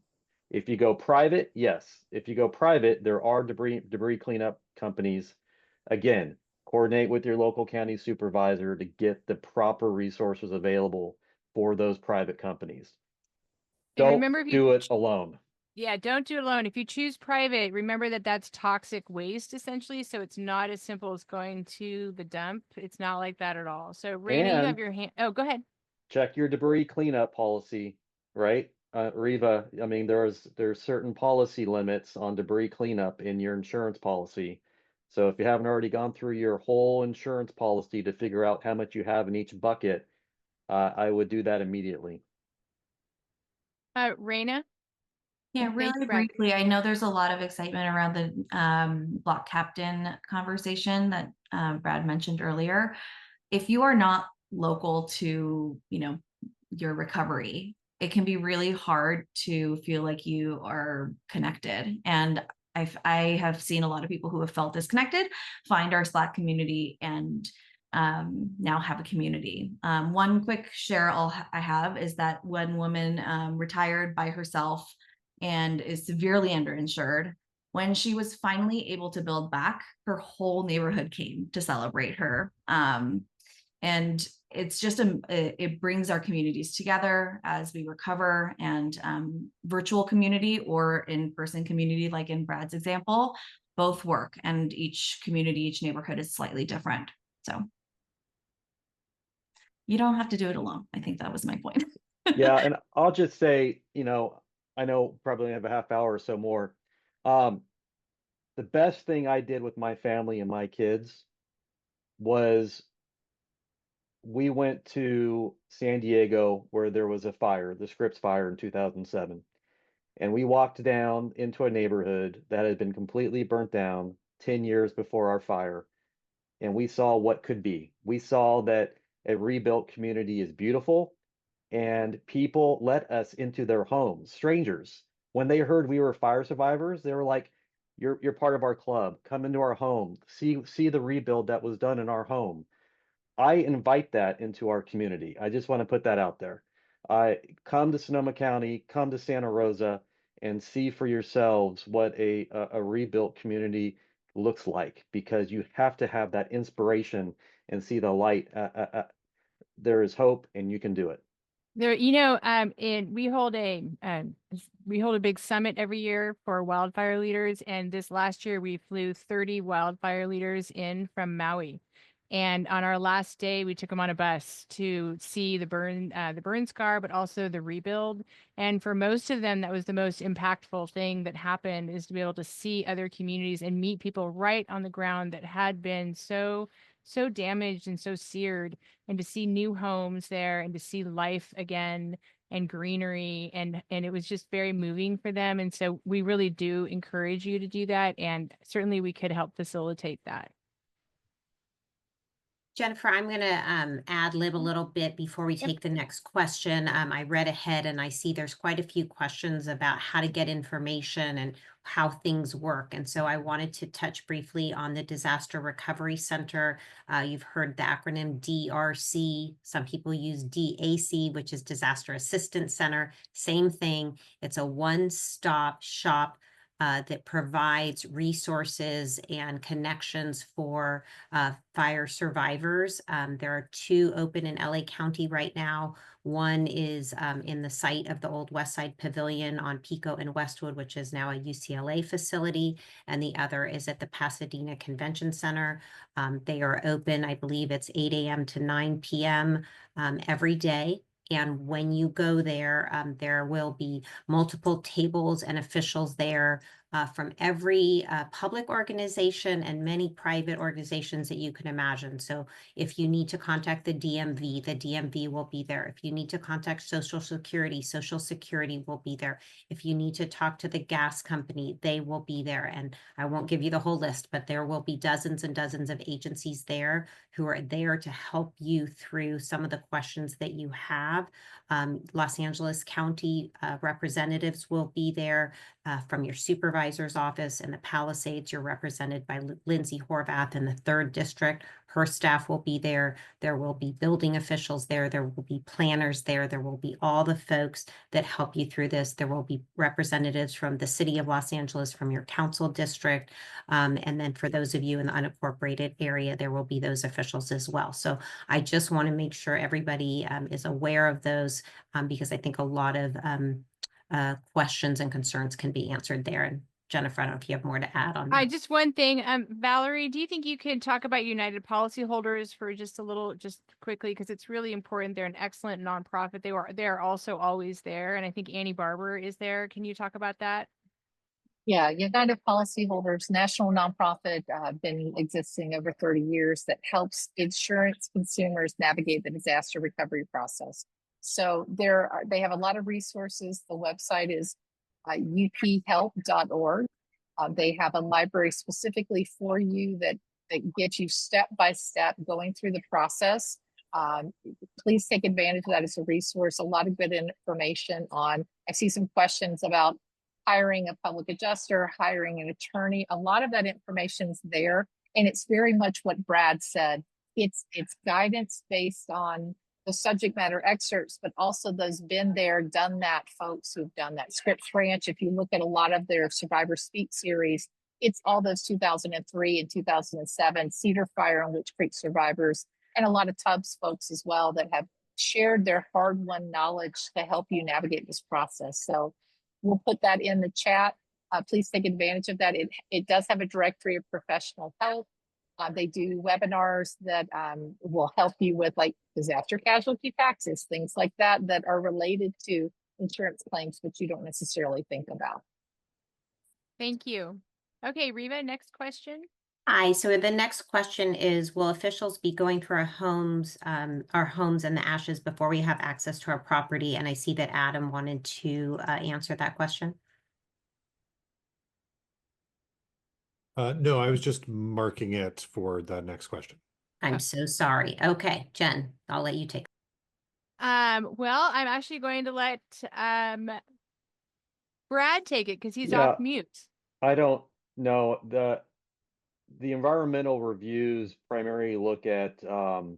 If you go private, yes. If you go private, there are debris cleanup companies. Again, coordinate with your local county supervisor to get the proper resources available for those private companies. And Don't remember, do it alone. Yeah, don't do it alone. If you choose private, remember that that's toxic waste essentially. So it's not as simple as going to the dump. It's not like that at all. So Raina, you have your hand. Oh, go ahead. Check your debris cleanup policy, right? Riva, I mean, there's certain policy limits on debris cleanup in your insurance policy. So if you haven't already gone through your whole insurance policy to figure out how much you have in each bucket, I would do that immediately. Raina? Yeah, really briefly, I know there's a lot of excitement around the block captain conversation that Brad mentioned earlier. If you are not local to, your recovery, it can be really hard to feel like you are connected. And I have seen a lot of people who have felt disconnected find our Slack community and now have a community. One quick share I have is that one woman retired by herself and is severely underinsured. When she was finally able to build back, her whole neighborhood came to celebrate her. And it's just it brings our communities together as we recover, and virtual community or in-person community, like in Brad's example, both work, and each community, each neighborhood is slightly different. So you don't have to do it alone. I think that was my point. Yeah, and I'll just say, I know probably have a half hour or so more. The best thing I did with my family and my kids was we went to San Diego where there was a fire, the Scripps fire in 2007. And we walked down into a neighborhood that had been completely burnt down 10 years before our fire. And we saw what could be. We saw that a rebuilt community is beautiful, and people let us into their homes, strangers. When they heard we were fire survivors, they were like, you're part of our club. Come into our home. See the rebuild that was done in our home. I invite that into our community. I just want to put that out there. Come to Sonoma County, come to Santa Rosa, and see for yourselves what a rebuilt community looks like, because you have to have that inspiration and see the light. There is hope, and you can do it. There, we hold a big summit every year for wildfire leaders, and this last year we flew 30 wildfire leaders in from Maui. And on our last day, we took them on a bus to see the burn scar, but also the rebuild. And for most of them, that was the most impactful thing that happened, is to be able to see other communities and meet people right on the ground that had been so damaged and so seared, and to see new homes there and to see life again and greenery. And it was just very moving for them. And so we really do encourage you to do that. And certainly we could help facilitate that. Jennifer, I'm going to ad lib a little bit before we take the next question. I read ahead and I see there's quite a few questions about how to get information and how things work. And so I wanted to touch briefly on the Disaster Recovery Center. You've heard the acronym DRC. Some people use DAC, which is Disaster Assistance Center. Same thing. It's a one-stop shop that provides resources and connections for fire survivors. There are 2 open in LA County right now. One is in the site of the old West Side Pavilion on Pico and Westwood, which is now a UCLA facility, and the other is at the Pasadena Convention Center. They are open, I believe it's 8 a.m. to 9 p.m. Every day. And when you go there, there will be multiple tables and officials there from every public organization and many private organizations that you can imagine. So if you need to contact the DMV will be there. If you need to contact Social Security will be there. If you need to talk to the gas company, they will be there. And I won't give you the whole list, but there will be dozens and dozens of agencies there who are there to help you through some of the questions that you have. Los Angeles County representatives will be there from your supervisor's office. In the Palisades, you're represented by Lindsay Horvath in the 3rd District. Her staff will be there. There will be building officials there. There will be planners there. There will be all the folks that help you through this. There will be representatives from the city of Los Angeles, from your council district. And then for those of you in the unincorporated area, there will be those officials as well. So I just want to make sure everybody is aware of those because I think a lot of questions and concerns can be answered there. And Jennifer, I don't know if you have more to add on that. Just one thing, Valerie, do you think you could talk about United Policyholders for just quickly, because it's really important. They're an excellent nonprofit. They're also always there, and I think Annie Barber is there. Can you talk about that? Yeah, United Policyholders, national nonprofit, been existing over 30 years, that helps insurance consumers navigate the disaster recovery process. So they have a lot of resources. The website is uphelp.org. They have a library specifically for you that gets you step by step going through the process. Please take advantage of that as a resource. A lot of good information on, I see some questions about hiring a public adjuster, hiring an attorney. A lot of that information's there. And it's very much what Brad said. It's guidance based on the subject matter excerpts, but also those been there, done that folks who've done that. Scripps Ranch, if you look at a lot of their Survivor Speak series, it's all those 2003 and 2007 Cedar Fire and Witch Creek survivors, and a lot of Tubbs folks as well that have shared their hard-won knowledge to help you navigate this process. So we'll put that in the chat. Please take advantage of that. It does have a directory of professional help. They do webinars that will help you with like disaster casualty taxes, things like that, that are related to insurance claims, which you don't necessarily think about. Thank you. Okay, Reva, next question. Hi, so the next question is, will officials be going through our homes and the ashes before we have access to our property? And I see that Adam wanted to answer that question. No, I was just marking it for the next question. I'm so sorry. Okay, Jen, I'll let you take. Well, I'm actually going to let Brad take it because he's Yeah. off mute. I don't know. The environmental reviews primarily look at propane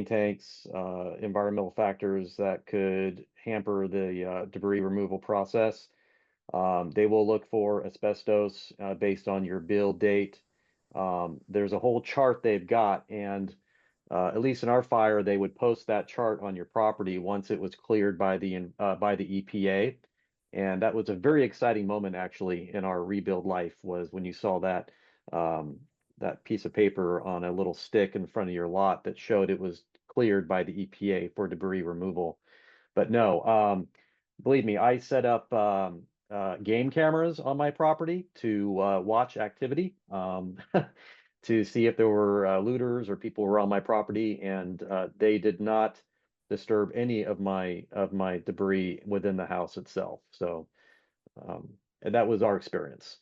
tanks, environmental factors that could hamper the debris removal process. They will look for asbestos based on your build date. There's a whole chart they've got, and at least in our fire, they would post that chart on your property once it was cleared by the EPA. And that was a very exciting moment actually in our rebuild life, was when you saw that that piece of paper on a little stick in front of your lot that showed it was cleared by the EPA for debris removal. But no, believe me, I set up game cameras on my property to watch activity, to see if there were looters or people were on my property, and they did not disturb any of my debris within the house itself. So and that was our experience.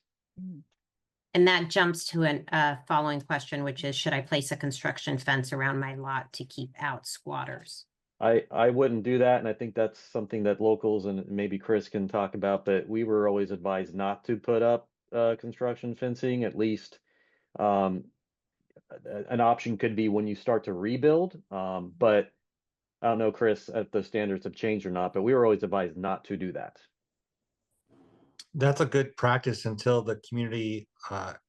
And that jumps to a following question, which is, should I place a construction fence around my lot to keep out squatters? I wouldn't do that, and I think that's something that locals and maybe Chris can talk about, but we were always advised not to put up construction fencing. At least an option could be when you start to rebuild, but I don't know, Chris, if the standards have changed or not, but we were always advised not to do that. That's a good practice until the community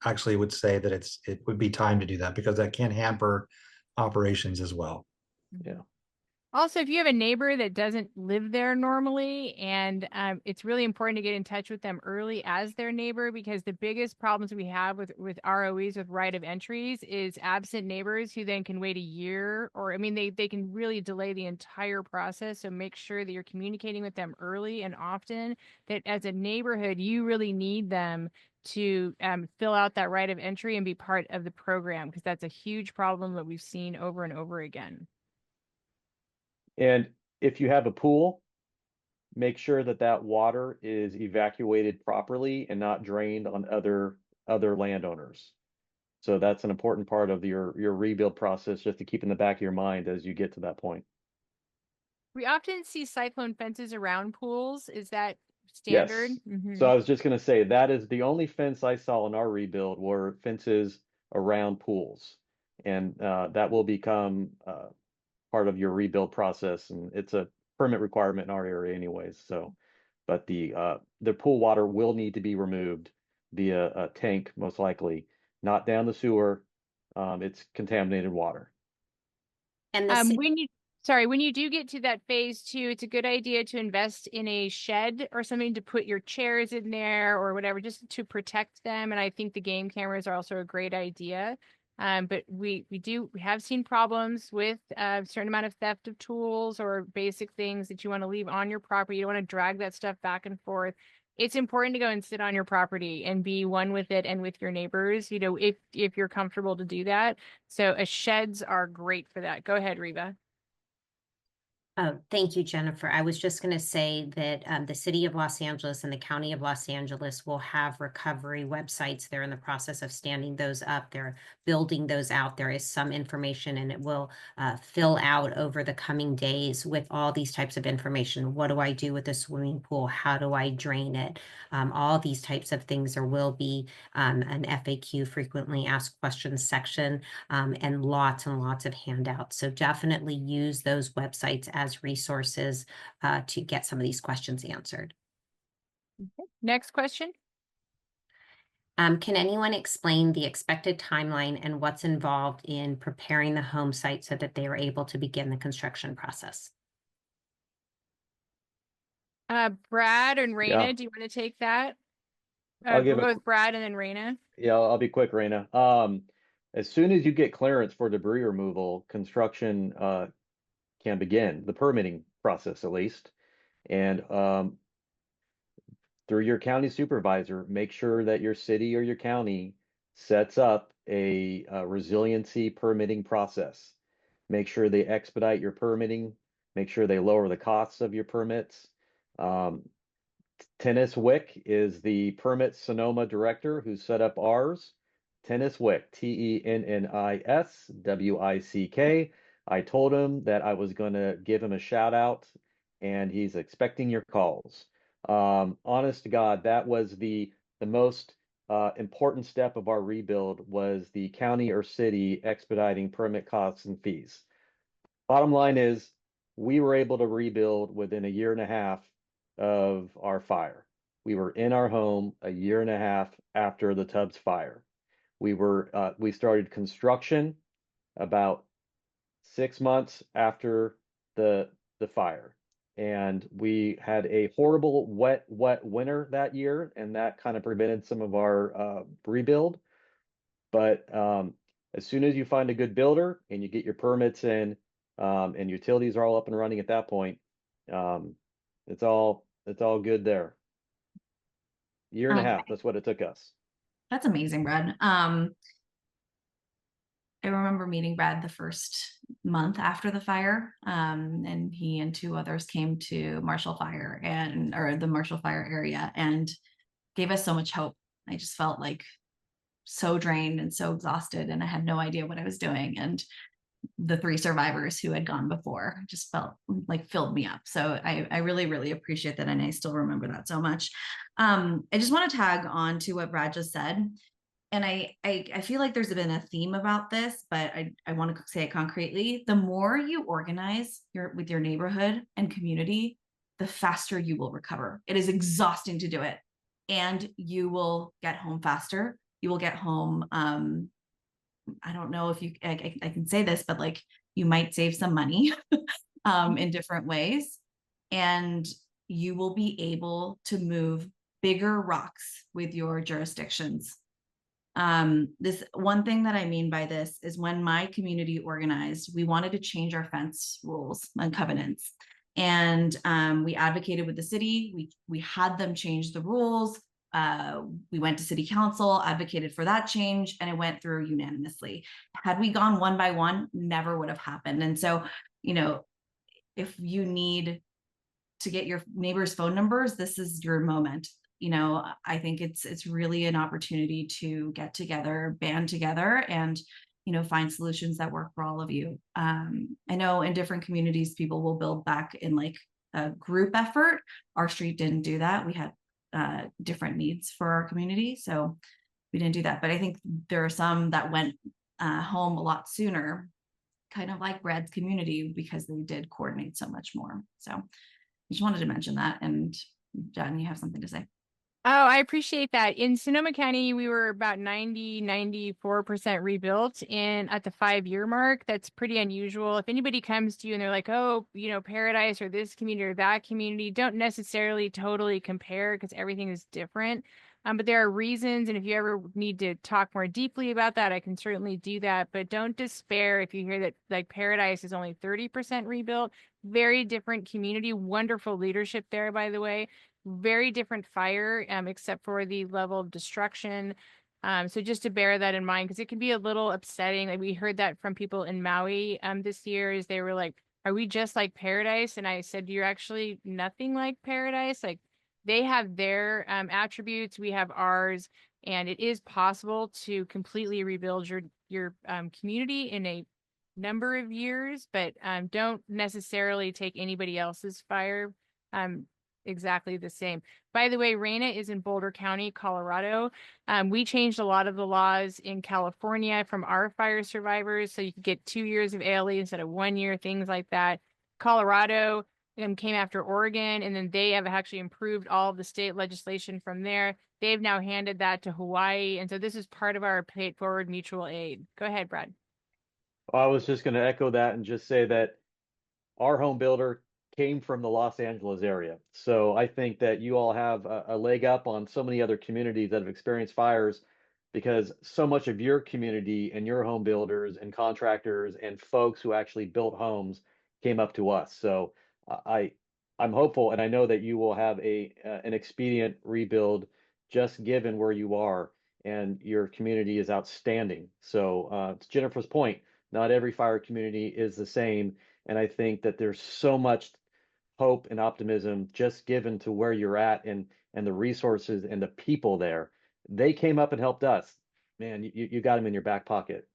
actually would say that it would be time to do that, because that can hamper operations as well. Yeah. Also, if you have a neighbor that doesn't live there normally, and it's really important to get in touch with them early as their neighbor, because the biggest problems we have with ROEs, with right of entries, is absent neighbors who then can wait a year, or I mean, they can really delay the entire process. So make sure that you're communicating with them early and often, that as a neighborhood, you really need them to fill out that right of entry and be part of the program, because that's a huge problem that we've seen over and over again. And if you have a pool, make sure that that water is evacuated properly and not drained on other landowners. So that's an important part of your rebuild process, just to keep in the back of your mind as you get to that point. We often see cyclone fences around pools. Is that standard? Yes. Mm-hmm. So I was just going to say, that is the only fence I saw in our rebuild were fences around pools. And that will become part of your rebuild process, and it's a permit requirement in our area anyways. So, but the pool water will need to be removed via a tank, most likely, not down the sewer. It's contaminated water. And when you do get to that phase 2, it's a good idea to invest in a shed or something to put your chairs in there or whatever, just to protect them. And I think the game cameras are also a great idea. But we have seen problems with a certain amount of theft of tools or basic things that you want to leave on your property. You don't want to drag that stuff back and forth. It's important to go and sit on your property and be one with it and with your neighbors, you know, if you're comfortable to do that. So sheds are great for that. Go ahead, Reba. Thank you, Jennifer. I was just going to say that the City of Los Angeles and the County of Los Angeles will have recovery websites. They're in the process of standing those up. They're building those out. There is some information, and it will fill out over the coming days with all these types of information. What do I do with a swimming pool? How do I drain it? All these types of things. There will be an FAQ, frequently asked questions section, and lots of handouts. So definitely use those websites as resources to get some of these questions answered. Okay. Next question. Can anyone explain the expected timeline and what's involved in preparing the home site so that they are able to begin the construction process? Brad and Raina, Yeah. do you want to take that? I'll give We'll a go with Brad and then Raina. Yeah, I'll be quick, Raina. As soon as you get clearance for debris removal, construction can begin, the permitting process at least. And through your county supervisor, make sure that your city or your county sets up a resiliency permitting process. Make sure they expedite your permitting, make sure they lower the costs of your permits. Tennis Wick is the permit Sonoma director who set up ours. Tennis Wick, TennisWick. I told him that I was going to give him a shout out, and he's expecting your calls. Honest to God, that was the most important step of our rebuild was the county or city expediting permit costs and fees. Bottom line is, we were able to rebuild within a year and a half of our fire. We were in our home a year and a half after the Tubbs fire. We started construction about 6 months after the fire. And we had a horrible wet winter that year, and that kind of prevented some of our rebuild. But as soon as you find a good builder and you get your permits in, and utilities are all up and running at that point, it's all good there. Year and a half, that's what it took us. That's amazing, Brad. I remember meeting Brad the first month after the fire, and he and two others came to Marshall Fire or the Marshall Fire area and gave us so much hope. I just felt like so drained and so exhausted, and I had no idea what I was doing. And the three survivors who had gone before just felt like filled me up. So I really, really appreciate that. And I still remember that so much. I just want to tag on to what Brad just said. And I feel like there's been a theme about this, but I want to say it concretely. The more you organize with your neighborhood and community, the faster you will recover. It is exhausting to do it. And you will get home faster. You will get home. I don't know if I can say this, but like you might save some money in different ways. And you will be able to move bigger rocks with your jurisdictions. This one thing that I mean by this is when my community organized, we wanted to change our fence rules and covenants. And we advocated with the city. We had them change the rules. We went to city council, advocated for that change, and it went through unanimously. Had we gone one by one, never would have happened. And so, if you need to get your neighbors' phone numbers, this is your moment. I think it's really an opportunity to get together, band together, and find solutions that work for all of you. I know in different communities, people will build back in like a group effort. Our street didn't do that. We had different needs for our community, so we didn't do that. But I think there are some that went home a lot sooner, kind of like Brad's community, because they did coordinate so much more. So I just wanted to mention that. And Jen, you have something to say? Oh, I appreciate that. In Sonoma County, we were about 94% rebuilt at the 5-year mark. That's pretty unusual. If anybody comes to you and they're like, oh, Paradise or this community or that community, don't necessarily totally compare because everything is different. But there are reasons. And if you ever need to talk more deeply about that, I can certainly do that. But don't despair if you hear that like Paradise is only 30% rebuilt. Very different community, wonderful leadership there, by the way. Very different fire, except for the level of destruction. So just to bear that in mind, because it can be a little upsetting. Like we heard that from people in Maui this year, is they were like, are we just like paradise? And I said, you're actually nothing like paradise. Like they have their attributes, we have ours, and it is possible to completely rebuild your community in a number of years, but don't necessarily take anybody else's fire exactly the same. By the way, Raina is in Boulder County, Colorado. We changed a lot of the laws in California from our fire survivors, so you could get 2 years of ALE instead of 1 year, things like that. Colorado came after Oregon, and then they have actually improved all of the state legislation from there. They've now handed that to Hawaii, and so this is part of our Pay It Forward mutual aid. Go ahead, Brad. I was just going to echo that and just say that our home builder came from the Los Angeles area. So I think that you all have a leg up on so many other communities that have experienced fires, because so much of your community and your home builders and contractors and folks who actually built homes came up to us. So I'm hopeful, and I know that you will have an expedient rebuild just given where you are, and your community is outstanding. So to Jennifer's point, not every fire community is the same. And I think that there's so much hope and optimism just given to where you're at, and the resources and the people there. They came up and helped us. Man, you got them in your back pocket.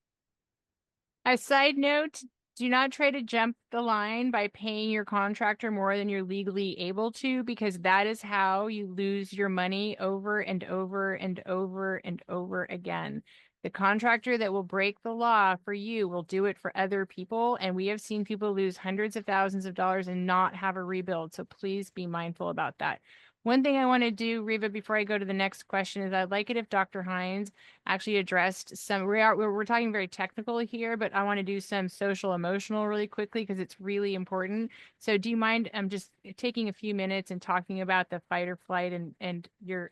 A side note, do not try to jump the line by paying your contractor more than you're legally able to, because that is how you lose your money over and over and over and over again. The contractor that will break the law for you will do it for other people. And we have seen people lose hundreds of thousands of dollars and not have a rebuild. So please be mindful about that. One thing I want to do, Reva, before I go to the next question, is I'd like it if Dr. Hines actually addressed some, we're talking very technical here, but I want to do some social emotional really quickly because it's really important. So do you mind just taking a few minutes and talking about the fight or flight and your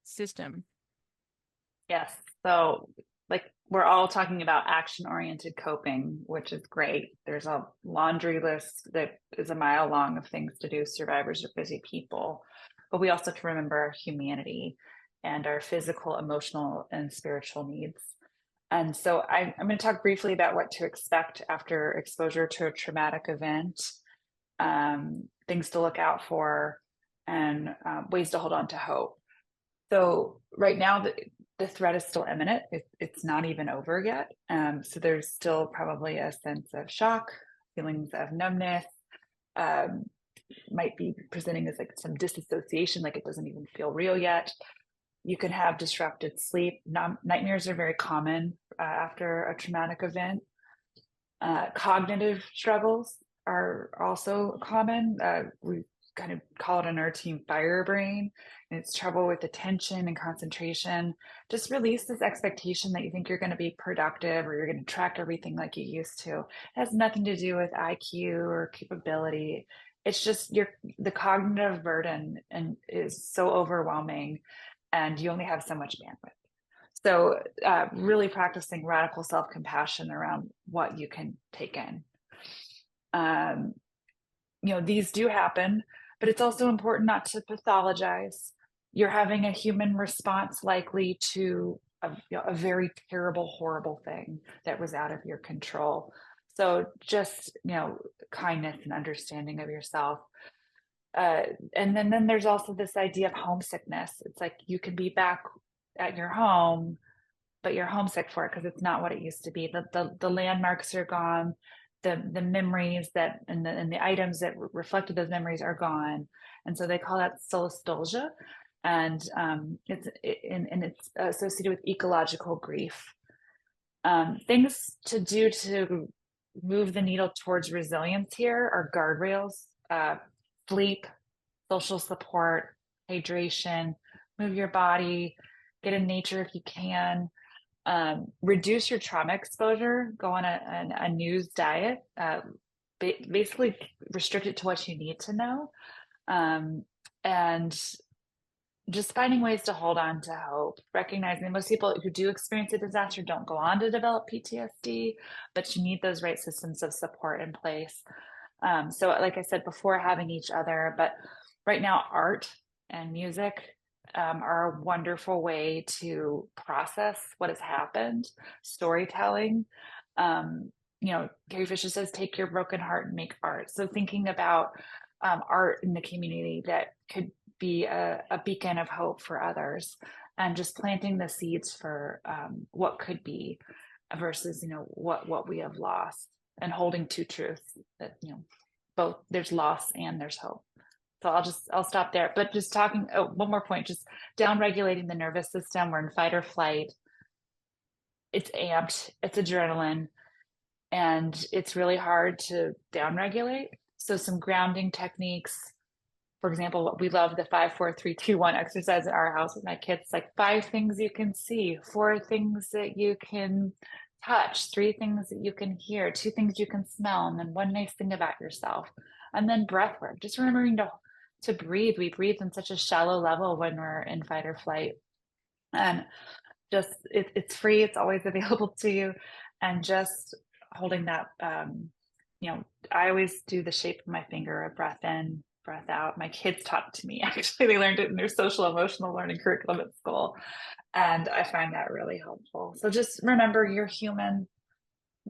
system? Yes. So, like, we're all talking about action-oriented coping, which is great. There's a laundry list that is a mile long of things to do. Survivors are busy people, but we also have to remember our humanity and our physical, emotional, and spiritual needs. And so I'm going to talk briefly about what to expect after exposure to a traumatic event, things to look out for, and ways to hold on to hope. So right now, the threat is still imminent. It's not even over yet. So there's still probably a sense of shock, feelings of numbness, might be presenting as like some disassociation, like it doesn't even feel real yet. You can have disrupted sleep. Nightmares are very common after a traumatic event. Cognitive struggles are also common. We kind of call it in our team fire brain, and it's trouble with attention and concentration. Just release this expectation that you think you're going to be productive or you're going to track everything like you used to. It has nothing to do with IQ or capability. It's just the cognitive burden and is so overwhelming, and you only have so much bandwidth. So really practicing radical self-compassion around what you can take in. These do happen, but it's also important not to pathologize. You're having a human response likely to a very terrible, horrible thing that was out of your control. So just, kindness and understanding of yourself. And then there's also this idea of homesickness. It's like you can be back at your home, but you're homesick for it because it's not what it used to be. The landmarks are gone. The memories that and the items that reflected those memories are gone, and so they call that solastalgia, and it's associated with ecological grief. Things to do to move the needle towards resilience here are guardrails, sleep, social support, hydration, move your body, get in nature if you can. Reduce your trauma exposure, go on a news diet, basically restrict it to what you need to know, and just finding ways to hold on to hope, recognizing most people who do experience a disaster don't go on to develop PTSD, but you need those right systems of support in place. So like I said before, having each other, but right now art and music are a wonderful way to process what has happened. Storytelling, Gary Fisher says, take your broken heart and make art. So thinking about art in the community that could be a beacon of hope for others, and just planting the seeds for what could be versus, what we have lost, and holding to truth that, both there's loss and there's hope. So I'll stop there. But just talking, one more point, just down regulating the nervous system. We're in fight or flight. It's amped, it's adrenaline, and it's really hard to down regulate. So some grounding techniques, for example, we love the 5, 4, 3, 2, 1 exercise at our house with my kids, like 5 things you can see, 4 things that you can touch, 3 things that you can hear, 2 things you can smell, and then 1 nice thing about yourself. And then breath work, just remembering to breathe. We breathe in such a shallow level when we're in fight or flight. And just, it's free, it's always available to you. And just holding that, I always do the shape of my finger, a breath in, breath out. My kids taught it to me. Actually, they learned it in their social emotional learning curriculum at school. And I find that really helpful. So just remember, you're human,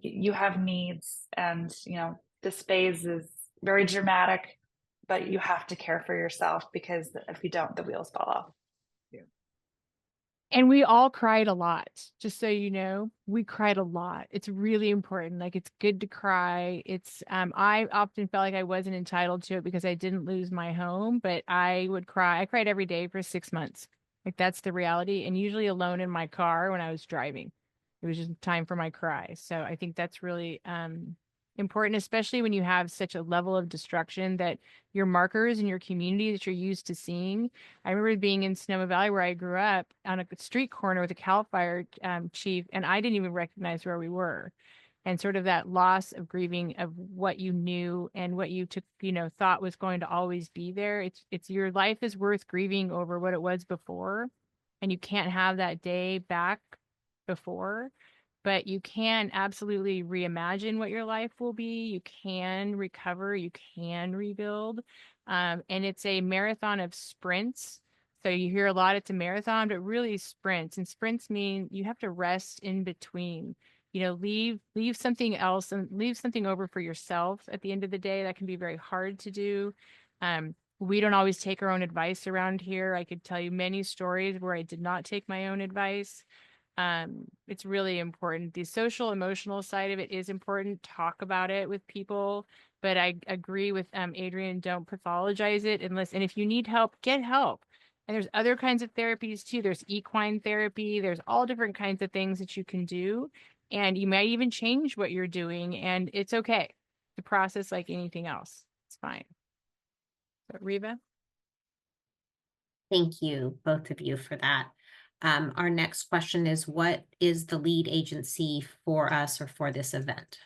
you have needs, and, this phase is very dramatic, but you have to care for yourself, because if you don't, the wheels fall off. And we all cried a lot, just so you know, we cried a lot. It's really important. Like, it's good to cry. It's, I often felt like I wasn't entitled to it because I didn't lose my home, but I would cry. I cried every day for 6 months. Like, that's the reality. And usually alone in my car when I was driving. It was just time for my cry. So I think that's really important, especially when you have such a level of destruction that your markers in your community that you're used to seeing. I remember being in Sonoma Valley, where I grew up, on a street corner with a CAL FIRE chief, and I didn't even recognize where we were. And sort of that loss of grieving of what you knew and what you took, thought was going to always be there. It's your life is worth grieving over what it was before, and you can't have that day back before. But you can absolutely reimagine what your life will be. You can recover, you can rebuild. And it's a marathon of sprints. So you hear a lot, it's a marathon, but really sprints. And sprints mean you have to rest in between. Leave something else and leave something over for yourself at the end of the day. That can be very hard to do. We don't always take our own advice around here. I could tell you many stories where I did not take my own advice. It's really important. The social emotional side of it is important. Talk about it with people, but I agree with Adrian, don't pathologize it and if you need help, get help. And there's other kinds of therapies too. There's equine therapy. There's all different kinds of things that you can do. And you might even change what you're doing, and it's okay to process like anything else. It's fine. So, Reva? Thank you, both of you, for that. Our next question is, what is the lead agency for us or for this event?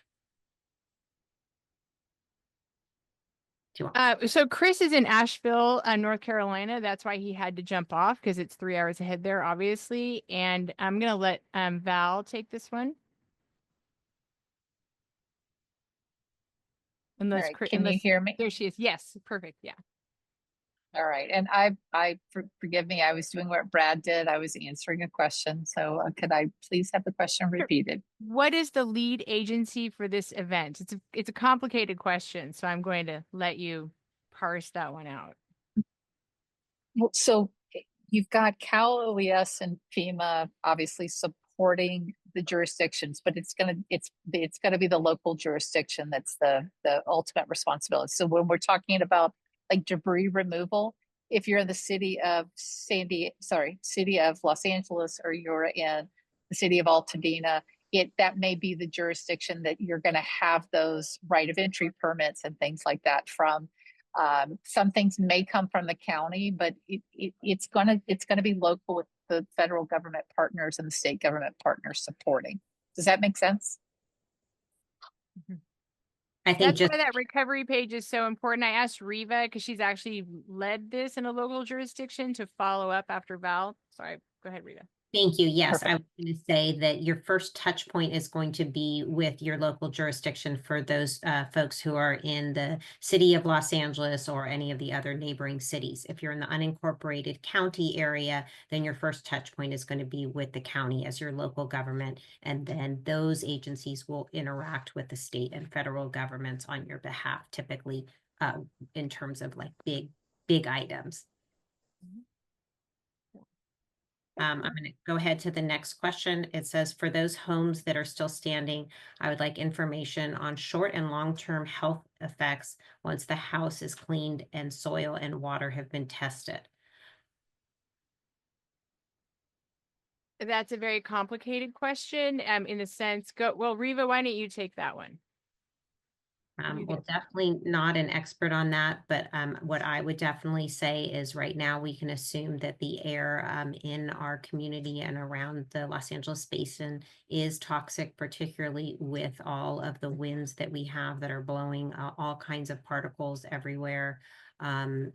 So Chris is in Asheville, North Carolina. That's why he had to jump off, because it's 3 hours ahead there, obviously. And I'm going to let Val take this one. Unless, right, can you hear me? There she is. Yes, perfect. Yeah. All right. And forgive me, I was doing what Brad did. I was answering a question. So could I please have the question repeated? What is the lead agency for this event? It's a complicated question, so I'm going to let you parse that one out. Well, so you've got Cal OES and FEMA obviously supporting the jurisdictions, but it's gonna be the local jurisdiction that's the ultimate responsibility. So when we're talking about like debris removal, if you're in the city of Los Angeles, or you're in the city of Altadena, that may be the jurisdiction that you're going to have those right of entry permits and things like that from. Some things may come from the county, but it's gonna be local, with the federal government partners and the state government partners supporting. Does that make sense? Mm-hmm. I think that's why that recovery page is so important. I asked Reva, because she's actually led this in a local jurisdiction, to follow up after Val. Sorry, go ahead, Reva. Thank you. Yes, Perfect. I was going to say that your first touch point is going to be with your local jurisdiction for those folks who are in the city of Los Angeles or any of the other neighboring cities. If you're in the unincorporated county area, then your first touch point is going to be with the county as your local government. And then those agencies will interact with the state and federal governments on your behalf, typically in terms of like big items. I'm going to go ahead to the next question. It says, for those homes that are still standing, I would like information on short and long-term health effects once the house is cleaned and soil and water have been tested. That's a very complicated question, in the sense, well, Riva, why don't you take that one? Well, definitely not an expert on that, but what I would definitely say is right now we can assume that the air in our community and around the Los Angeles basin is toxic, particularly with all of the winds that we have that are blowing all kinds of particles everywhere.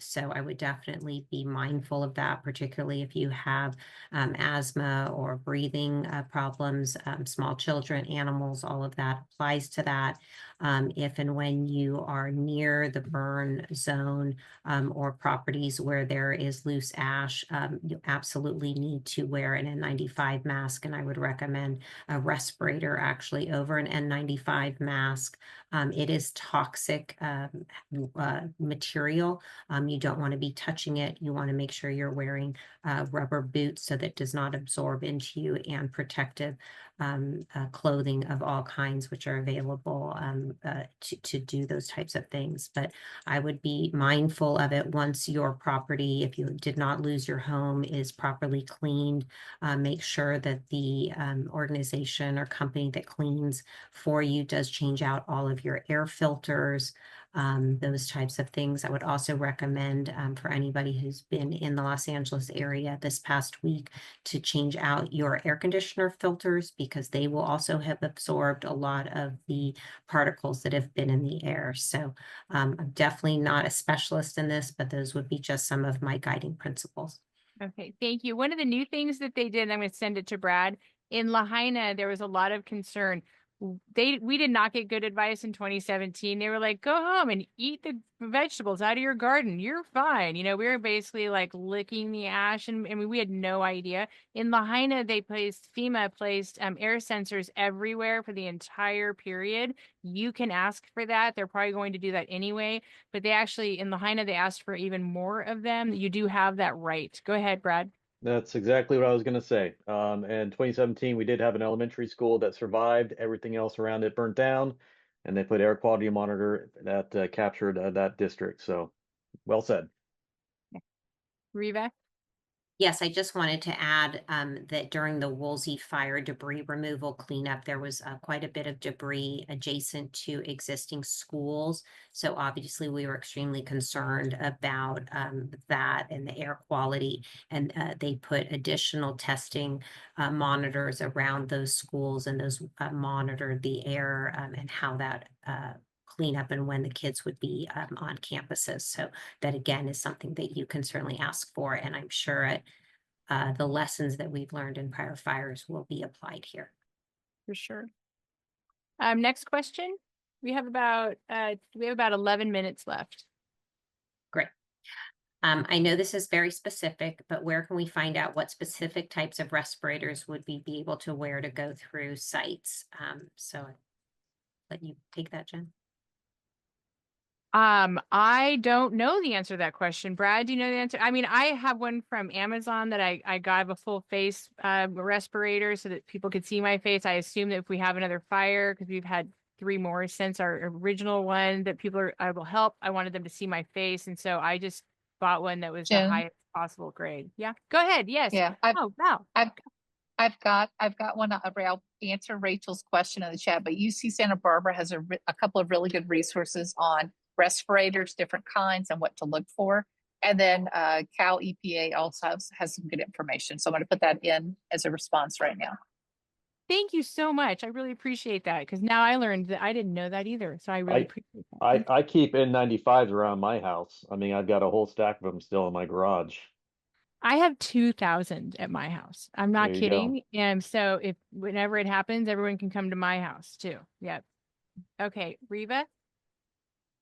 So I would definitely be mindful of that, particularly if you have asthma or breathing problems, small children, animals, all of that applies to that. If and when you are near the burn zone or properties where there is loose ash, you absolutely need to wear an N95 mask, and I would recommend a respirator actually over an N95 mask. It is toxic material. You don't want to be touching it. You want to make sure you're wearing rubber boots so that it does not absorb into you, and protective clothing of all kinds, which are available to do those types of things. But I would be mindful of it once your property, if you did not lose your home, is properly cleaned. Make sure that the organization or company that cleans for you does change out all of your air filters, those types of things. I would also recommend for anybody who's been in the Los Angeles area this past week to change out your air conditioner filters, because they will also have absorbed a lot of the particles that have been in the air. So I'm definitely not a specialist in this, but those would be just some of my guiding principles. Okay, thank you. One of the new things that they did, I'm going to send it to Brad. In Lahaina, there was a lot of concern. We did not get good advice in 2017. They were like, go home and eat the vegetables out of your garden. You're fine. We were basically like licking the ash, and I mean, we had no idea. In Lahaina, FEMA placed air sensors everywhere for the entire period. You can ask for that. They're probably going to do that anyway, but they actually, in Lahaina, they asked for even more of them. You do have that right. Go ahead, Brad. That's exactly what I was going to say. In 2017, we did have an elementary school that survived. Everything else around it burnt down, and they put air quality monitor that captured that district. So, well said. Riva? Yes, I just wanted to add that during the Woolsey fire debris removal cleanup, there was quite a bit of debris adjacent to existing schools. So obviously we were extremely concerned about that and the air quality. And they put additional testing monitors around those schools, and those monitored the air and how that clean up and when the kids would be on campuses. So that again is something that you can certainly ask for, and I'm sure the lessons that we've learned in prior fires will be applied here. For sure. Next question. We have about 11 minutes left. Great. I know this is very specific, but where can we find out what specific types of respirators would we be able to wear to go through sites? So let you take that, Jen. I don't know the answer to that question. Brad, do you know the answer? I mean, I have one from Amazon that I got a full face respirator so that people could see my face. I assume that if we have another fire, because we've had 3 more since our original one, that I will help. I wanted them to see my face, and so I just bought one that was the Jen? highest possible grade. Yeah, go ahead. Yes. Yeah, Wow. I've got one. I'll answer Rachel's question in the chat, but UC Santa Barbara has a couple of really good resources on respirators, different kinds, and what to look for. And then Cal EPA also has some good information. So I'm going to put that in as a response right now. Thank you so much. I really appreciate that, because now I learned that I didn't know that either. So I really appreciate that. I keep N95s around my house. I mean, I've got a whole stack of them still in my garage. I have 2,000 at my house. I'm not There you go. kidding. And so if whenever it happens, everyone can come to my house too. Yep. Okay, Reva.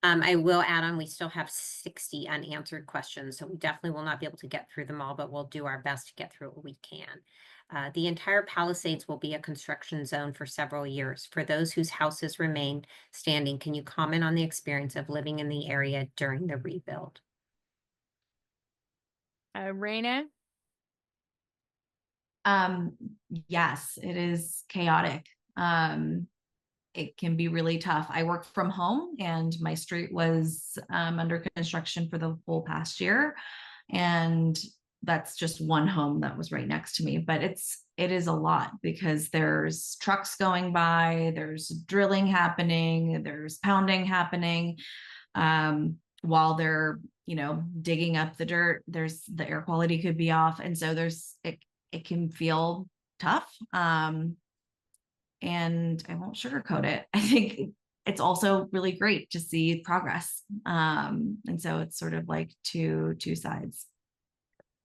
I will add on, we still have 60 unanswered questions, so we definitely will not be able to get through them all, but we'll do our best to get through what we can. The entire Palisades will be a construction zone for several years. For those whose houses remain standing, can you comment on the experience of living in the area during the rebuild? Raina. Yes, it is chaotic. It can be really tough. I work from home and my street was under construction for the whole past year. And that's just one home that was right next to me. But it is a lot because there's trucks going by, there's drilling happening, there's pounding happening. While they're, digging up the dirt, there's the air quality could be off. And so it can feel tough. And I won't sugarcoat it. I think it's also really great to see progress. And so it's sort of like two sides.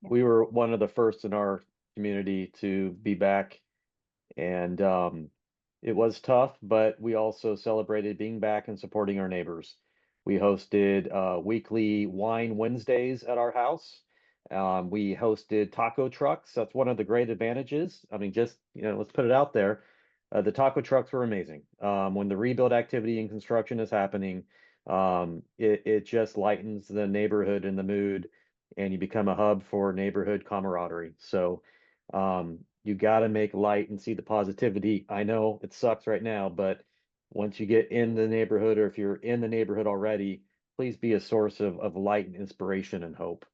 We were one of the first in our community to be back, and it was tough, but we also celebrated being back and supporting our neighbors. We hosted weekly wine Wednesdays at our house. We hosted taco trucks. That's one of the great advantages. I mean, just, let's put it out there. The taco trucks were amazing. When the rebuild activity and construction is happening, it just lightens the neighborhood and the mood, and you become a hub for neighborhood camaraderie. So you got to make light and see the positivity. I know it sucks right now, but once you get in the neighborhood, or if you're in the neighborhood already, please be a source of light and inspiration and hope.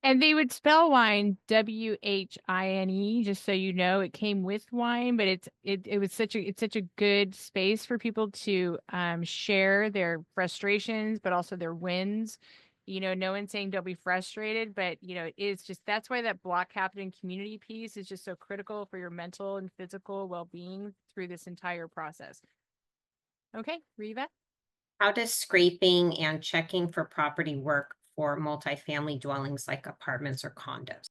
And they would spell wine WHINE, just so you know. It came with wine, but it was such a good space for people to share their frustrations, but also their wins. No one's saying don't be frustrated, but it is just, that's why that block captain community piece is just so critical for your mental and physical well-being through this entire process. Okay, Reva. How does scraping and checking for property work for multifamily dwellings like apartments or condos?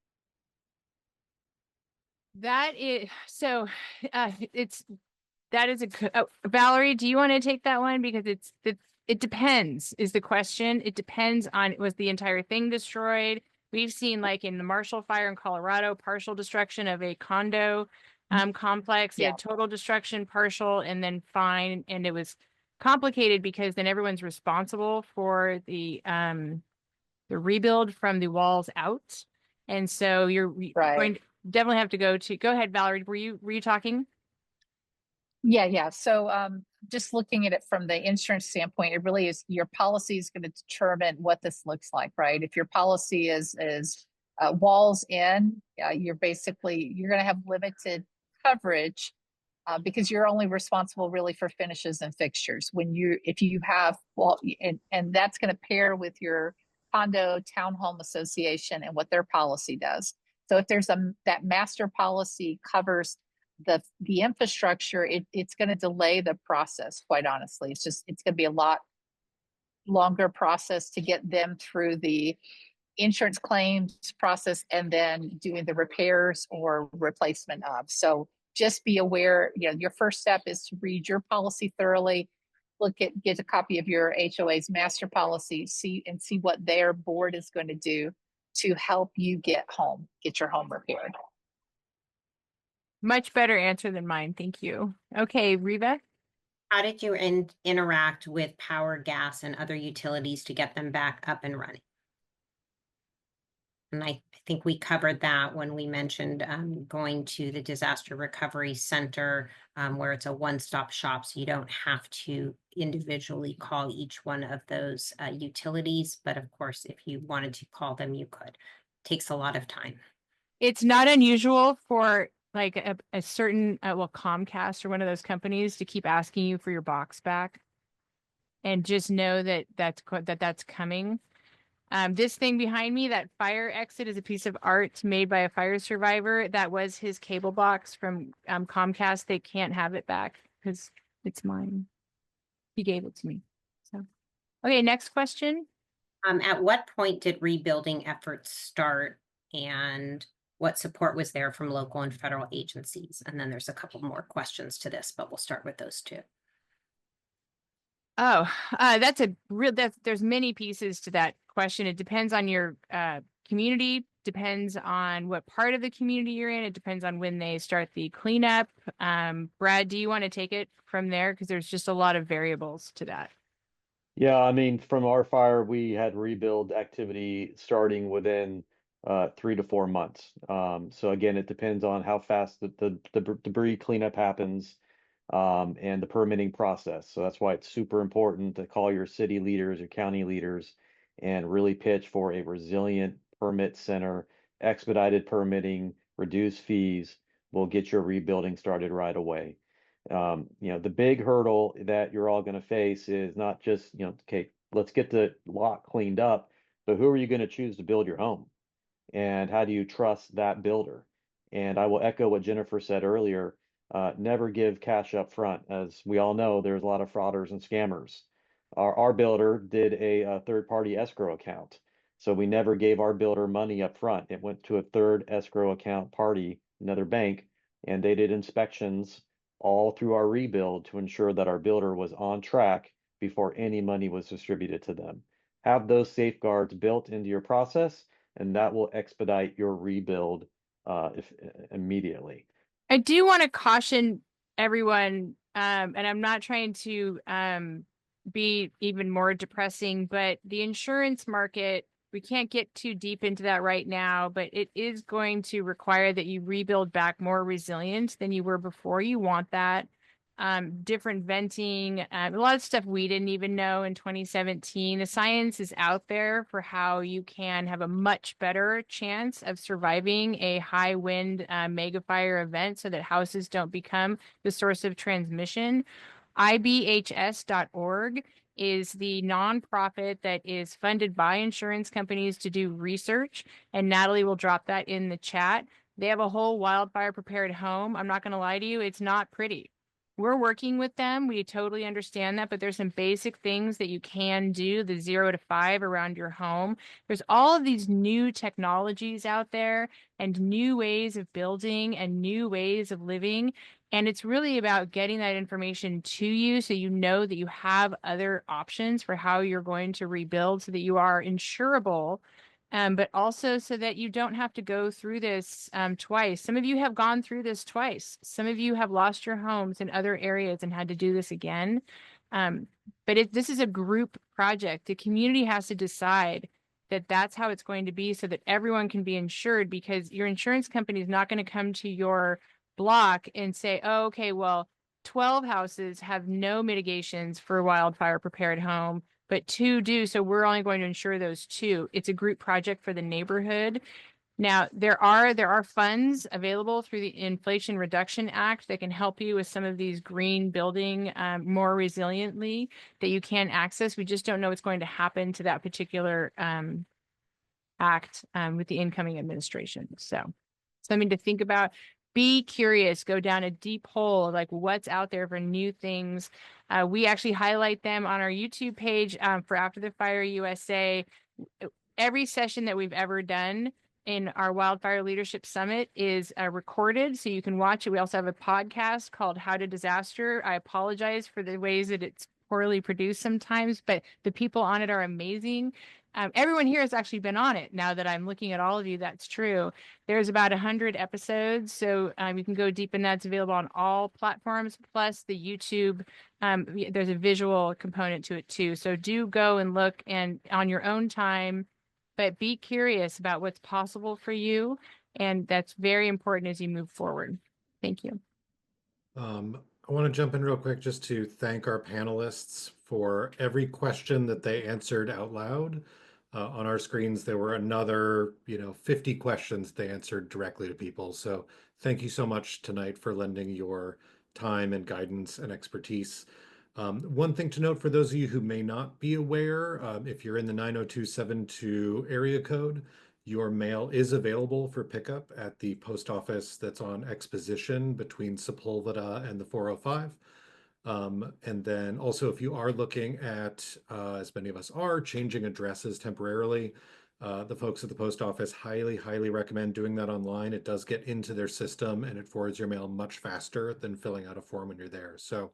That is so. That is Valerie. Do you want to take that one, because it depends is the question. It depends on, was the entire thing destroyed? We've seen, like in the Marshall fire in Colorado, partial destruction of a condo complex. They had total destruction, partial, and then fine, and it was complicated because then everyone's responsible for the rebuild from the walls out. And so you're going to definitely have to go ahead, Valerie. Were you talking? Yeah. So just looking at it from the insurance standpoint, it really is, your policy is going to determine what this looks like, right? If your policy is walls in, you're going to have limited coverage because you're only responsible really for finishes and fixtures. If you have, and that's going to pair with your condo townhome association and what their policy does. So if there's that master policy covers the infrastructure, it's going to delay the process, quite honestly. It's going to be a lot longer process to get them through the insurance claims process and then doing the repairs or replacement of. So just be aware, your first step is to read your policy thoroughly, get a copy of your HOA's master policy, see what their board is going to do to help you get your home repaired. Much better answer than mine. Thank you. Okay, Reva. How did you interact with power, gas, and other utilities to get them back up and running? And I think we covered that when we mentioned going to the Disaster Recovery Center, where it's a one-stop shop, so you don't have to individually call each one of those utilities. But of course, if you wanted to call them, you could. It takes a lot of time. It's not unusual for like a certain, Comcast or one of those companies to keep asking you for your box back. And just know that's coming. This thing behind me, that fire exit, is a piece of art made by a fire survivor. That was his cable box from Comcast. They can't have it back because it's mine. He gave it to me. So, okay, next question. At what point did rebuilding efforts start and what support was there from local and federal agencies? And then there's a couple more questions to this, but we'll start with those two. Oh, there's many pieces to that question. It depends on your community, depends on what part of the community you're in. It depends on when they start the cleanup. Brad, do you want to take it from there? Because there's just a lot of variables to that. Yeah, I mean, from our fire, we had rebuild activity starting within 3 to 4 months. So again, it depends on how fast the debris cleanup happens, and the permitting process. So that's why it's super important to call your city leaders, your county leaders, and really pitch for a resilient permit center, expedited permitting, reduced fees will get your rebuilding started right away. The big hurdle that you're all going to face is not just, okay, let's get the lot cleaned up, but who are you going to choose to build your home? And how do you trust that builder? And I will echo what Jennifer said earlier. Never give cash up front. As we all know, there's a lot of frauders and scammers. Our builder did a third-party escrow account. So we never gave our builder money up front. It went to a third escrow account party, another bank, and they did inspections all through our rebuild to ensure that our builder was on track before any money was distributed to them. Have those safeguards built into your process, and that will expedite your rebuild immediately. I do want to caution everyone, and I'm not trying to be even more depressing, but the insurance market, we can't get too deep into that right now, but it is going to require that you rebuild back more resilient than you were before. You want that. Different venting, a lot of stuff we didn't even know in 2017. The science is out there for how you can have a much better chance of surviving a high wind mega fire event so that houses don't become the source of transmission. IBHS.org is the nonprofit that is funded by insurance companies to do research, and Natalie will drop that in the chat. They have a whole wildfire prepared home. I'm not going to lie to you, it's not pretty. We're working with them. We totally understand that, but there's some basic things that you can do, the 0 to 5 around your home. There's all of these new technologies out there and new ways of building and new ways of living. And it's really about getting that information to you so you know that you have other options for how you're going to rebuild so that you are insurable. But also so that you don't have to go through this twice. Some of you have gone through this twice. Some of you have lost your homes in other areas and had to do this again. But this is a group project. The community has to decide that that's how it's going to be so that everyone can be insured, because your insurance company is not going to come to your block and say, oh, okay, well, 12 houses have no mitigations for a wildfire prepared home, but 2 do, so we're only going to insure those 2. It's a group project for the neighborhood. Now, there are funds available through the Inflation Reduction Act that can help you with some of these green building more resiliently that you can access. We just don't know what's going to happen to that particular act with the incoming administration. So something to think about. Be curious, go down a deep hole, like what's out there for new things. We actually highlight them on our YouTube page for After the Fire USA. Every session that we've ever done in our Wildfire Leadership Summit is recorded, so you can watch it. We also have a podcast called How to Disaster. I apologize for the ways that it's poorly produced sometimes, but the people on it are amazing. Everyone here has actually been on it. Now that I'm looking at all of you, that's true. There's about 100 episodes, so you can go deep in that. It's available on all platforms, plus the YouTube. There's a visual component to it too. So do go and look and on your own time, but be curious about what's possible for you. And that's very important as you move forward. Thank you. I want to jump in real quick just to thank our panelists for every question that they answered out loud. On our screens, there were another, 50 questions they answered directly to people. So thank you so much tonight for lending your time and guidance and expertise. One thing to note for those of you who may not be aware, if you're in the 90272 area code, your mail is available for pickup at the post office that's on Exposition between Sepulveda and the 405. And then also, if you are looking at, as many of us are, changing addresses temporarily, The folks at the post office highly recommend doing that online. It does get into their system and it forwards your mail much faster than filling out a form when you're there. So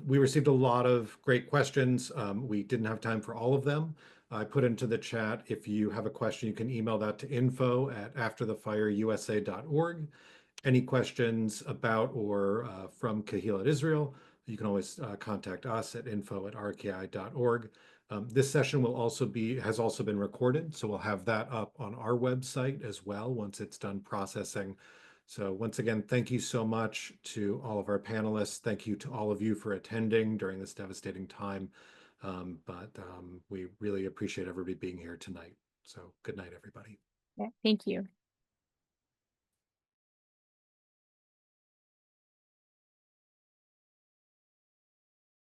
we received a lot of great questions. We didn't have time for all of them. I put into the chat, if you have a question, you can email that to info@afterthefireusa.org. Any questions about or from Kehillat Israel, you can always contact us at info@rki.org. This session has also been recorded, so we'll have that up on our website as well once it's done processing. So once again, thank you so much to all of our panelists. Thank you to all of you for attending during this devastating time. We really appreciate everybody being here tonight. So good night, everybody. Yeah, thank you.